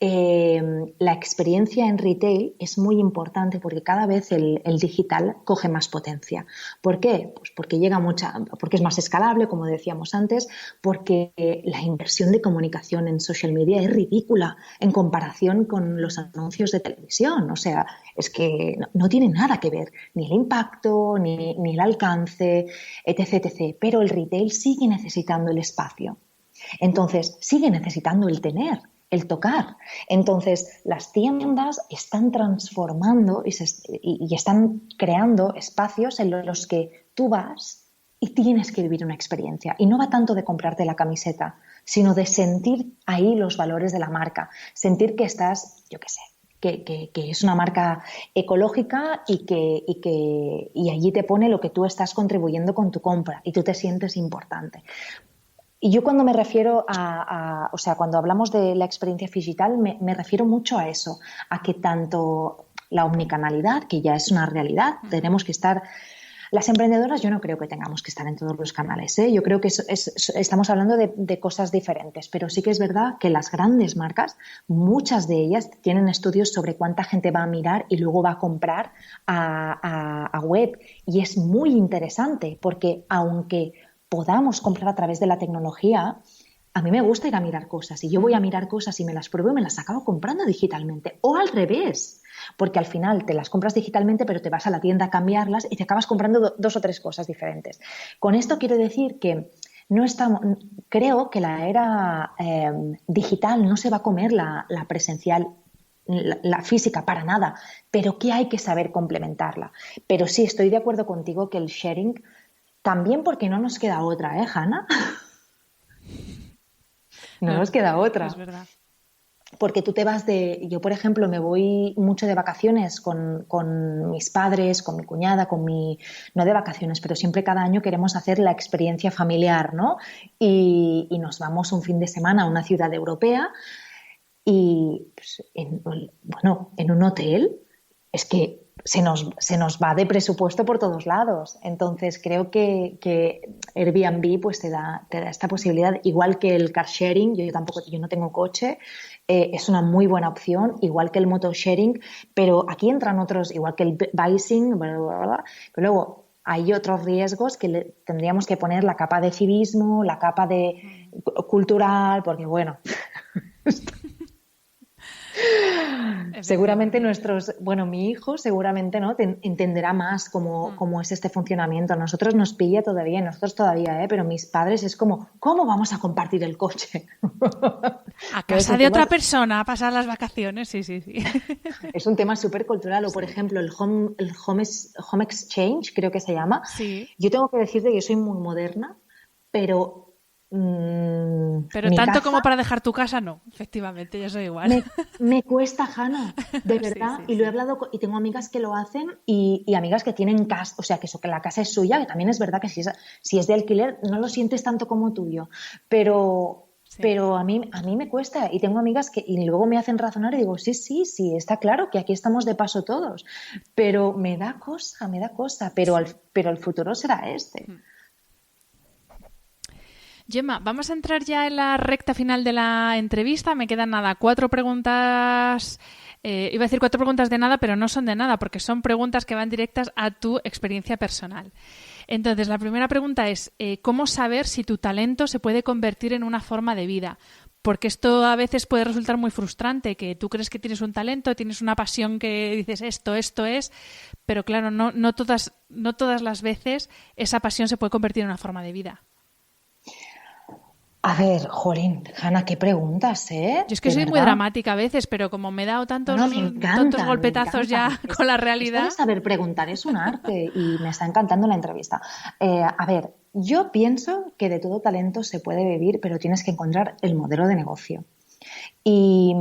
La experiencia en retail es muy importante porque cada vez el digital coge más potencia. ¿Por qué? Pues porque porque es más escalable, como decíamos antes, porque la inversión de comunicación en social media es ridícula en comparación con los anuncios de televisión. O sea, es que no tiene nada que ver, ni el impacto, ni el alcance, etc. Pero el retail sigue necesitando el espacio. Entonces, sigue necesitando el tener, el tocar. Entonces, las tiendas están transformando y están creando espacios en los que tú vas y tienes que vivir una experiencia. Y no va tanto de comprarte la camiseta, sino de sentir ahí los valores de la marca, sentir que estás, yo qué sé, que es una marca ecológica y allí te pone lo que tú estás contribuyendo con tu compra y tú te sientes importante. Y yo cuando me refiero o sea, cuando hablamos de la experiencia digital, me refiero mucho a eso, a que tanto la omnicanalidad, que ya es una realidad, tenemos que estar... Las emprendedoras yo no creo que tengamos que estar en todos los canales, ¿eh? Yo creo que estamos hablando de cosas diferentes, pero sí que es verdad que las grandes marcas, muchas de ellas tienen estudios sobre cuánta gente va a mirar y luego va a comprar a web. Y es muy interesante porque aunque podamos comprar a través de la tecnología, a mí me gusta ir a mirar cosas y yo voy a mirar cosas y me las pruebo y me las acabo comprando digitalmente o al revés. Porque al final te las compras digitalmente, pero te vas a la tienda a cambiarlas y te acabas comprando 2 o 3 cosas diferentes. Con esto quiero decir que creo que la era digital no se va a comer la presencial, la física, para nada, pero que hay que saber complementarla. Pero sí, estoy de acuerdo contigo que el sharing, también porque no nos queda otra, Hanna? No nos queda otra. Es verdad. Porque tú te vas yo por ejemplo me voy mucho de vacaciones con mis padres, con mi cuñada, no de vacaciones, pero siempre cada año queremos hacer la experiencia familiar, ¿no? Y nos vamos un fin de semana a una ciudad europea y pues, en un hotel es que se nos va de presupuesto por todos lados. Entonces creo que Airbnb pues te da esta posibilidad, igual que el car sharing. Yo no tengo coche, es una muy buena opción, igual que el moto sharing, pero aquí entran otros, igual que el bicing, bla, bla, bla, pero luego hay otros riesgos que tendríamos que poner, la capa de civismo, la capa de cultural, porque bueno... Seguramente mi hijo seguramente no entenderá más cómo es este funcionamiento. A nosotros nos pilla todavía, pero mis padres es como, ¿cómo vamos a compartir el coche? A casa de otra persona a pasar las vacaciones, sí. Es un tema súper cultural. O por ejemplo, el home exchange, creo que se llama. Sí. Yo tengo que decirte que yo soy muy moderna, pero... Pero tanto casa, como para dejar tu casa, no. Efectivamente, yo soy igual. Me cuesta, Hanna, de verdad. Sí, y lo he hablado y tengo amigas que lo hacen y amigas que tienen casa, o sea, que la casa es suya, que también es verdad que si es de alquiler no lo sientes tanto como tuyo. Pero a mí me cuesta y tengo amigas y luego me hacen razonar y digo, sí, está claro que aquí estamos de paso todos. Pero me da cosa, pero el futuro será este. Gemma, vamos a entrar ya en la recta final de la entrevista. Me quedan 4 preguntas. Iba a decir 4 preguntas de nada, pero no son de nada, porque son preguntas que van directas a tu experiencia personal. Entonces, la primera pregunta es, ¿cómo saber si tu talento se puede convertir en una forma de vida? Porque esto a veces puede resultar muy frustrante, que tú crees que tienes un talento, tienes una pasión que dices esto es, pero claro, no todas las veces esa pasión se puede convertir en una forma de vida. A ver, jolín, Hanna, qué preguntas, ¿eh? Yo es que soy muy dramática a veces, pero como me he dado tantos golpetazos ya con la realidad... Es saber preguntar, es un arte y me está encantando la entrevista. A ver, yo pienso que de todo talento se puede vivir, pero tienes que encontrar el modelo de negocio. Y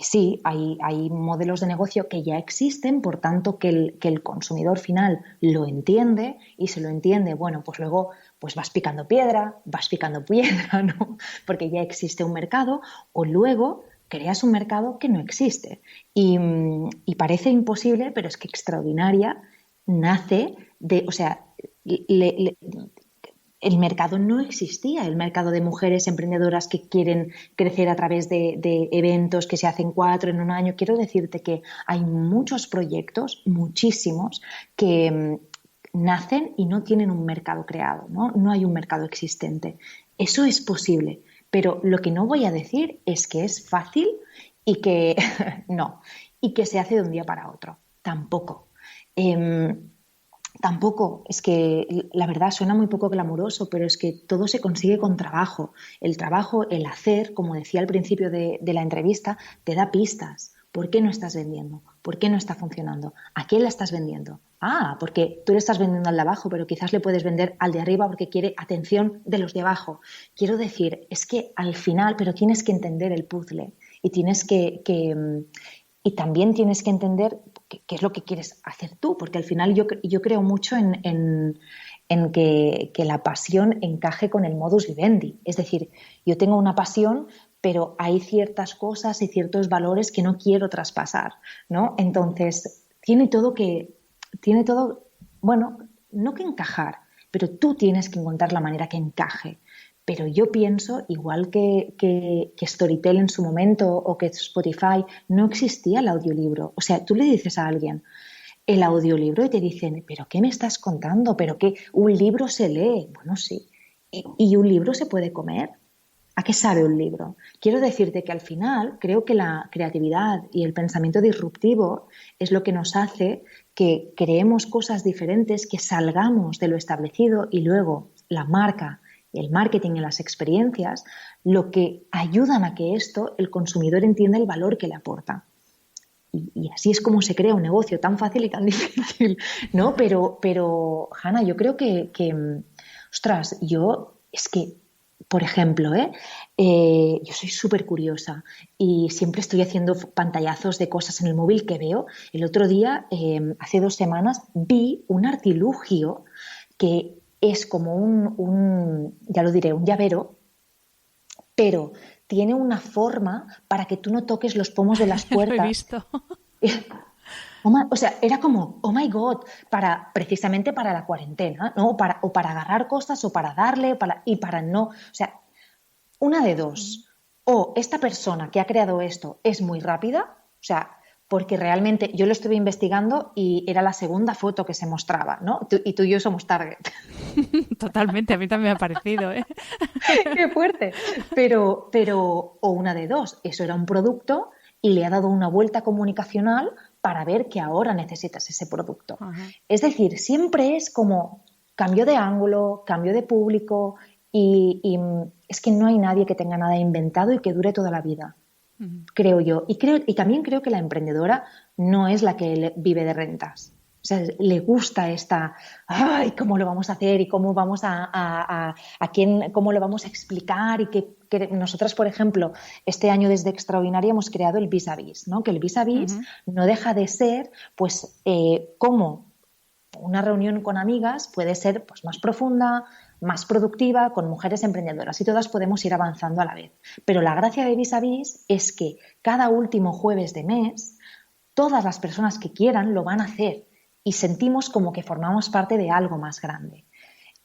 sí, hay modelos de negocio que ya existen, por tanto que el consumidor final lo entiende y se lo entiende, bueno, pues luego pues vas picando piedra, ¿no? Porque ya existe un mercado, o luego creas un mercado que no existe. Y parece imposible, pero es que Extraordinaria nace de, o sea, el mercado no existía, el mercado de mujeres emprendedoras que quieren crecer a través de eventos que se hacen 4 en un año. Quiero decirte que hay muchos proyectos, muchísimos, que nacen y no tienen un mercado creado, ¿no? No hay un mercado existente. Eso es posible, pero lo que no voy a decir es que es fácil y que no, y que se hace de un día para otro. Tampoco. Tampoco, es que la verdad suena muy poco glamuroso, pero es que todo se consigue con trabajo. El trabajo, el hacer, como decía al principio de la entrevista, te da pistas. ¿Por qué no estás vendiendo? ¿Por qué no está funcionando? ¿A quién la estás vendiendo? Ah, porque tú le estás vendiendo al de abajo, pero quizás le puedes vender al de arriba porque quiere atención de los de abajo. Quiero decir, es que al final, pero tienes que entender el puzzle y y también tienes que entender qué es lo que quieres hacer tú, porque al final yo creo mucho en que la pasión encaje con el modus vivendi. Es decir, yo tengo una pasión, pero hay ciertas cosas y ciertos valores que no quiero traspasar, ¿no? Entonces, tiene todo, bueno, no que encajar, pero tú tienes que encontrar la manera que encaje. Pero yo pienso, igual que Storytel en su momento o que Spotify, no existía el audiolibro. O sea, tú le dices a alguien el audiolibro y te dicen, ¿pero qué me estás contando? ¿Pero qué? ¿Un libro se lee? Bueno, sí. ¿Y un libro se puede comer? ¿A qué sabe un libro? Quiero decirte que al final creo que la creatividad y el pensamiento disruptivo es lo que nos hace que creemos cosas diferentes, que salgamos de lo establecido y luego la marca, el marketing y las experiencias, lo que ayudan a que el consumidor entienda el valor que le aporta. Y así es como se crea un negocio tan fácil y tan difícil, ¿no? Pero Hanna, yo creo que ostras, es que, por ejemplo, yo soy súper curiosa y siempre estoy haciendo pantallazos de cosas en el móvil que veo. El otro día, hace 2 semanas, vi un artilugio que es como ya lo diré, un llavero, pero tiene una forma para que tú no toques los pomos de las puertas. Lo he visto. O sea, era como, oh my God, precisamente para la cuarentena, ¿no? O para agarrar cosas, o para darle, y para no. O sea, una de dos. O esta persona que ha creado esto es muy rápida, o sea, porque realmente yo lo estuve investigando y era la segunda foto que se mostraba, ¿no? Y tú y yo somos target. Totalmente, a mí también me ha parecido, ¿eh? ¡Qué fuerte! Pero, o una de dos, eso era un producto y le ha dado una vuelta comunicacional para ver que ahora necesitas ese producto. Ajá. Es decir, siempre es como cambio de ángulo, cambio de público y es que no hay nadie que tenga nada inventado y que dure toda la vida. Creo yo. Y también creo que la emprendedora no es la que vive de rentas. O sea, le gusta ay, ¿cómo lo vamos a hacer? Y cómo vamos cómo lo vamos a explicar. Y que nosotras, por ejemplo, este año desde Extraordinaria hemos creado el Vis a Vis, ¿no? Que el Vis a Vis no deja de ser, pues, como una reunión con amigas puede ser, pues, más profunda, más productiva, con mujeres emprendedoras y todas podemos ir avanzando a la vez. Pero la gracia de Vis a Vis es que cada último jueves de mes todas las personas que quieran lo van a hacer y sentimos como que formamos parte de algo más grande.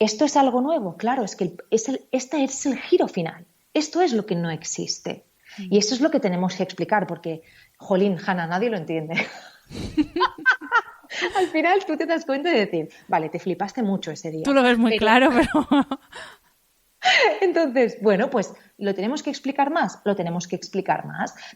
¿Esto es algo nuevo? Claro, es que este es el giro final. Esto es lo que no existe. Y esto es lo que tenemos que explicar porque, jolín, Hanna, nadie lo entiende. Al final tú te das cuenta de decir, vale, te flipaste mucho ese día. Tú lo ves muy claro, pero... Entonces, bueno, pues lo tenemos que explicar más,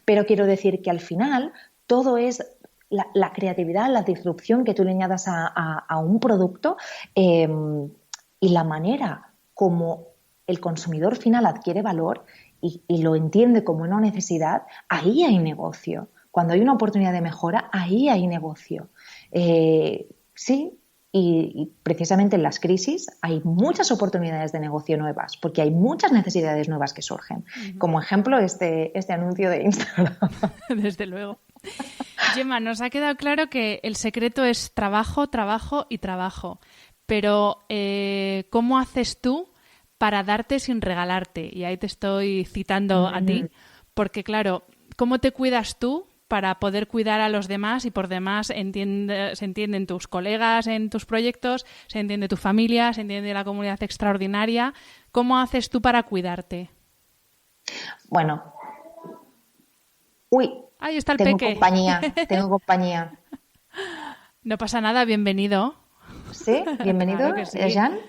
pero quiero decir que al final todo es la creatividad, la disrupción que tú le añadas a un producto y la manera como el consumidor final adquiere valor y lo entiende como una necesidad, ahí hay negocio. Cuando hay una oportunidad de mejora, ahí hay negocio. Sí, y precisamente en las crisis hay muchas oportunidades de negocio nuevas, porque hay muchas necesidades nuevas que surgen. Como ejemplo, este anuncio de Instagram. Desde luego. Gemma, nos ha quedado claro que el secreto es trabajo, trabajo y trabajo. Pero, ¿cómo haces tú para darte sin regalarte? Y ahí te estoy citando a ti, porque claro, ¿cómo te cuidas tú para poder cuidar a los demás? Y por demás se entienden tus colegas en tus proyectos, se entiende tu familia, se entiende la comunidad extraordinaria. ¿Cómo haces tú para cuidarte? Bueno, ahí está el tengo peque. Tengo compañía. No pasa nada, bienvenido. ¿Sí? Bienvenido, Claro que sí. Jan.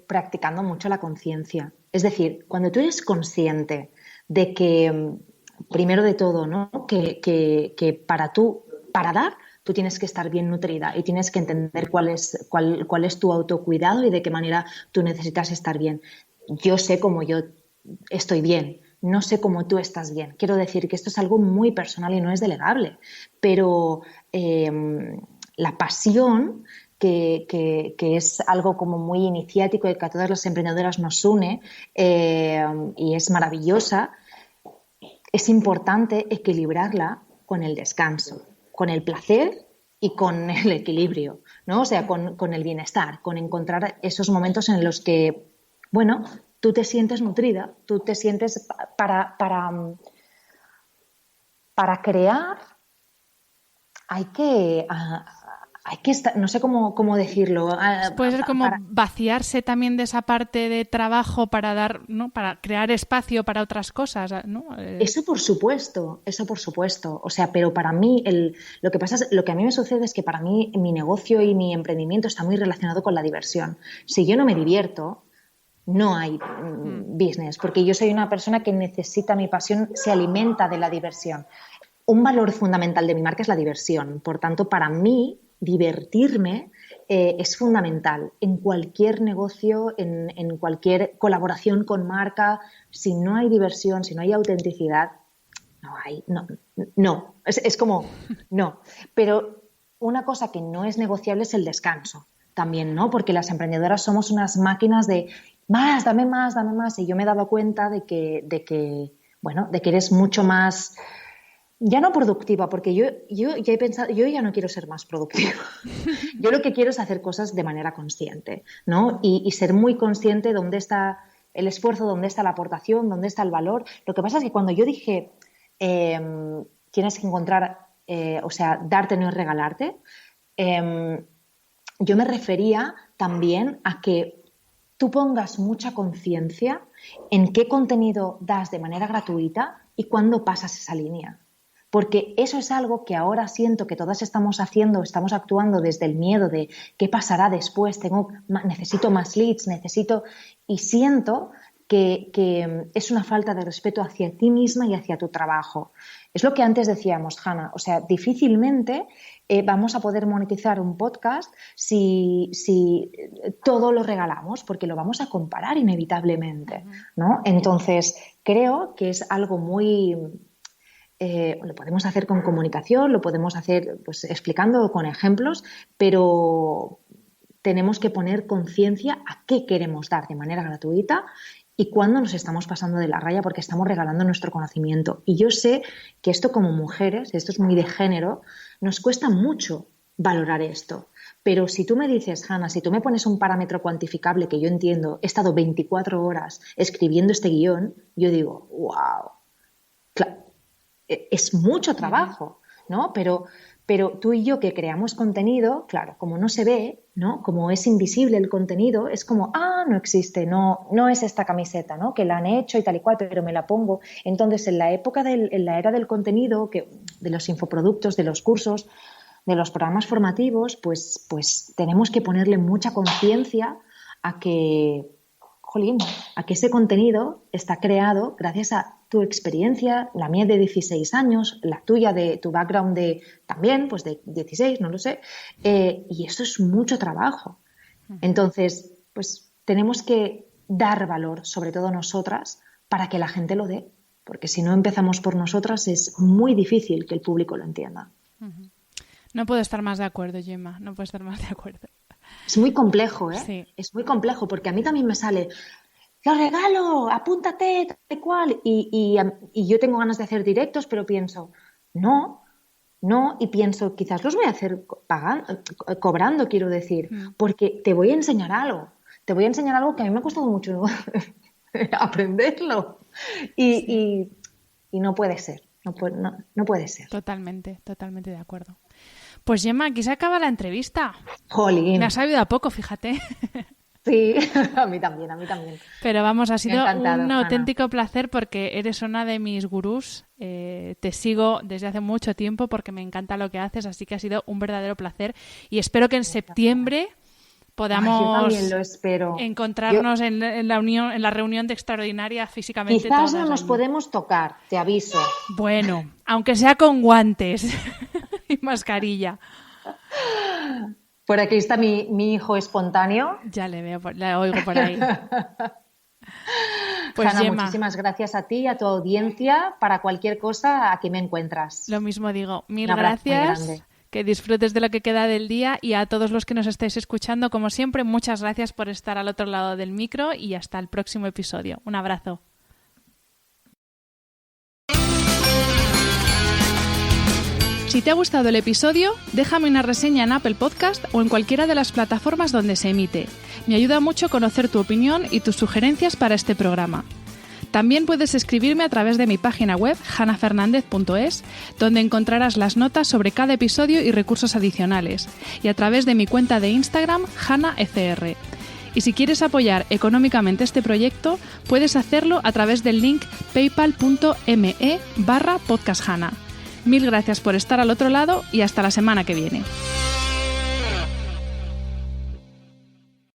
Practicando mucho la conciencia. Es decir, cuando tú eres consciente de que, primero de todo, ¿no? que para dar, tú tienes que estar bien nutrida y tienes que entender cuál es tu autocuidado y de qué manera tú necesitas estar bien. Yo sé cómo yo estoy bien. no sé cómo tú estás bien. Quiero decir que esto es algo muy personal y no es delegable, pero la pasión, que es algo como muy iniciático y que a todas las emprendedoras nos une y es maravillosa, es importante equilibrarla con el descanso, con el placer y con el equilibrio, ¿no? O sea, con el bienestar, con encontrar esos momentos en los que, bueno, tú te sientes nutrida, tú te sientes para crear hay que estar, no sé cómo decirlo. Puede ser como vaciarse también de esa parte de trabajo para dar, ¿no? Para crear espacio para otras cosas, ¿no? Eso por supuesto. O sea, pero para mí lo que a mí me sucede es que para mí mi negocio y mi emprendimiento está muy relacionado con la diversión. Si yo no me divierto, no hay business, porque yo soy una persona que necesita, mi pasión se alimenta de la diversión. Un valor fundamental de mi marca es la diversión. Por tanto, para mí, divertirme es fundamental en cualquier negocio, en cualquier colaboración con marca. Si no hay diversión, si no hay autenticidad, no. Es como, no. Pero una cosa que no es negociable es el descanso también, ¿no? Porque las emprendedoras somos unas máquinas de más, dame más, dame más. Y yo me he dado cuenta de que eres mucho más, ya no productiva, porque yo ya he pensado, yo ya no quiero ser más productiva. Yo lo que quiero es hacer cosas de manera consciente, ¿no? Y ser muy consciente de dónde está el esfuerzo, dónde está la aportación, dónde está el valor. Lo que pasa es que cuando yo dije tienes que encontrar, darte no es regalarte, yo me refería también a que tú pongas mucha conciencia en qué contenido das de manera gratuita y cuándo pasas esa línea. Porque eso es algo que ahora siento que todas estamos actuando desde el miedo de qué pasará después, necesito más leads, y siento que es una falta de respeto hacia ti misma y hacia tu trabajo. Es lo que antes decíamos, Hanna, o sea, difícilmente vamos a poder monetizar un podcast si todo lo regalamos, porque lo vamos a comparar inevitablemente, ¿no? Entonces, creo que es algo muy... lo podemos hacer con comunicación, lo podemos hacer pues, explicando con ejemplos, pero tenemos que poner conciencia a qué queremos dar de manera gratuita y cuándo nos estamos pasando de la raya porque estamos regalando nuestro conocimiento. Y yo sé que esto como mujeres, esto es muy de género, nos cuesta mucho valorar esto. Pero si tú me dices, Hanna, si tú me pones un parámetro cuantificable que yo entiendo, he estado 24 horas escribiendo este guión, yo digo, wow, claro, es mucho trabajo, ¿no? Pero tú y yo que creamos contenido, claro, como no se ve, ¿no? Como es invisible el contenido, es como, no existe, no es esta camiseta, ¿no? Que la han hecho y tal y cual, pero me la pongo. Entonces, en la era del contenido, de los infoproductos, de los cursos, de los programas formativos, pues tenemos que ponerle mucha conciencia a que ese contenido está creado gracias a tu experiencia, la mía de 16 años, la tuya de tu background también, pues de 16, no lo sé, y eso es mucho trabajo. Entonces, pues tenemos que dar valor, sobre todo nosotras, para que la gente lo dé, porque si no empezamos por nosotras es muy difícil que el público lo entienda. No puedo estar más de acuerdo, Gemma, no puedo estar más de acuerdo. Es muy complejo, ¿eh? Sí. Es muy complejo porque a mí también me sale, lo regalo, apúntate, tal y cual. Y yo tengo ganas de hacer directos, pero pienso, no, y pienso, quizás los voy a hacer cobrando, quiero decir, porque te voy a enseñar algo. Te voy a enseñar algo que a mí me ha costado mucho aprenderlo. Y no puede ser, no puede ser. Totalmente de acuerdo. Pues Gemma, aquí se acaba la entrevista. Jolín. Me ha sabido a poco, fíjate. Sí, a mí también. Pero vamos, ha sido un Hanna. auténtico placer porque eres una de mis gurús. Te sigo desde hace mucho tiempo porque me encanta lo que haces, así que ha sido un verdadero placer. Y espero que en septiembre podamos yo también lo espero. encontrarnos en la reunión de Extraordinaria físicamente. Quizás no nos podemos tocar, te aviso. Bueno, aunque sea con guantes y mascarilla. Por aquí está mi hijo espontáneo. Ya le veo, le oigo por ahí. Pues Hanna, Gemma, muchísimas gracias a ti y a tu audiencia. Para cualquier cosa, aquí me encuentras. lo mismo digo. Mil Un abrazo muy gracias. grande. Que disfrutes de lo que queda del día y a todos los que nos estáis escuchando, como siempre, muchas gracias por estar al otro lado del micro y hasta el próximo episodio. Un abrazo. Si te ha gustado el episodio, déjame una reseña en Apple Podcast o en cualquiera de las plataformas donde se emite. Me ayuda mucho conocer tu opinión y tus sugerencias para este programa. También puedes escribirme a través de mi página web, hannafernandez.es, donde encontrarás las notas sobre cada episodio y recursos adicionales, y a través de mi cuenta de Instagram, hannafr. Y si quieres apoyar económicamente este proyecto, puedes hacerlo a través del link paypal.me/podcasthana. Mil gracias por estar al otro lado y hasta la semana que viene.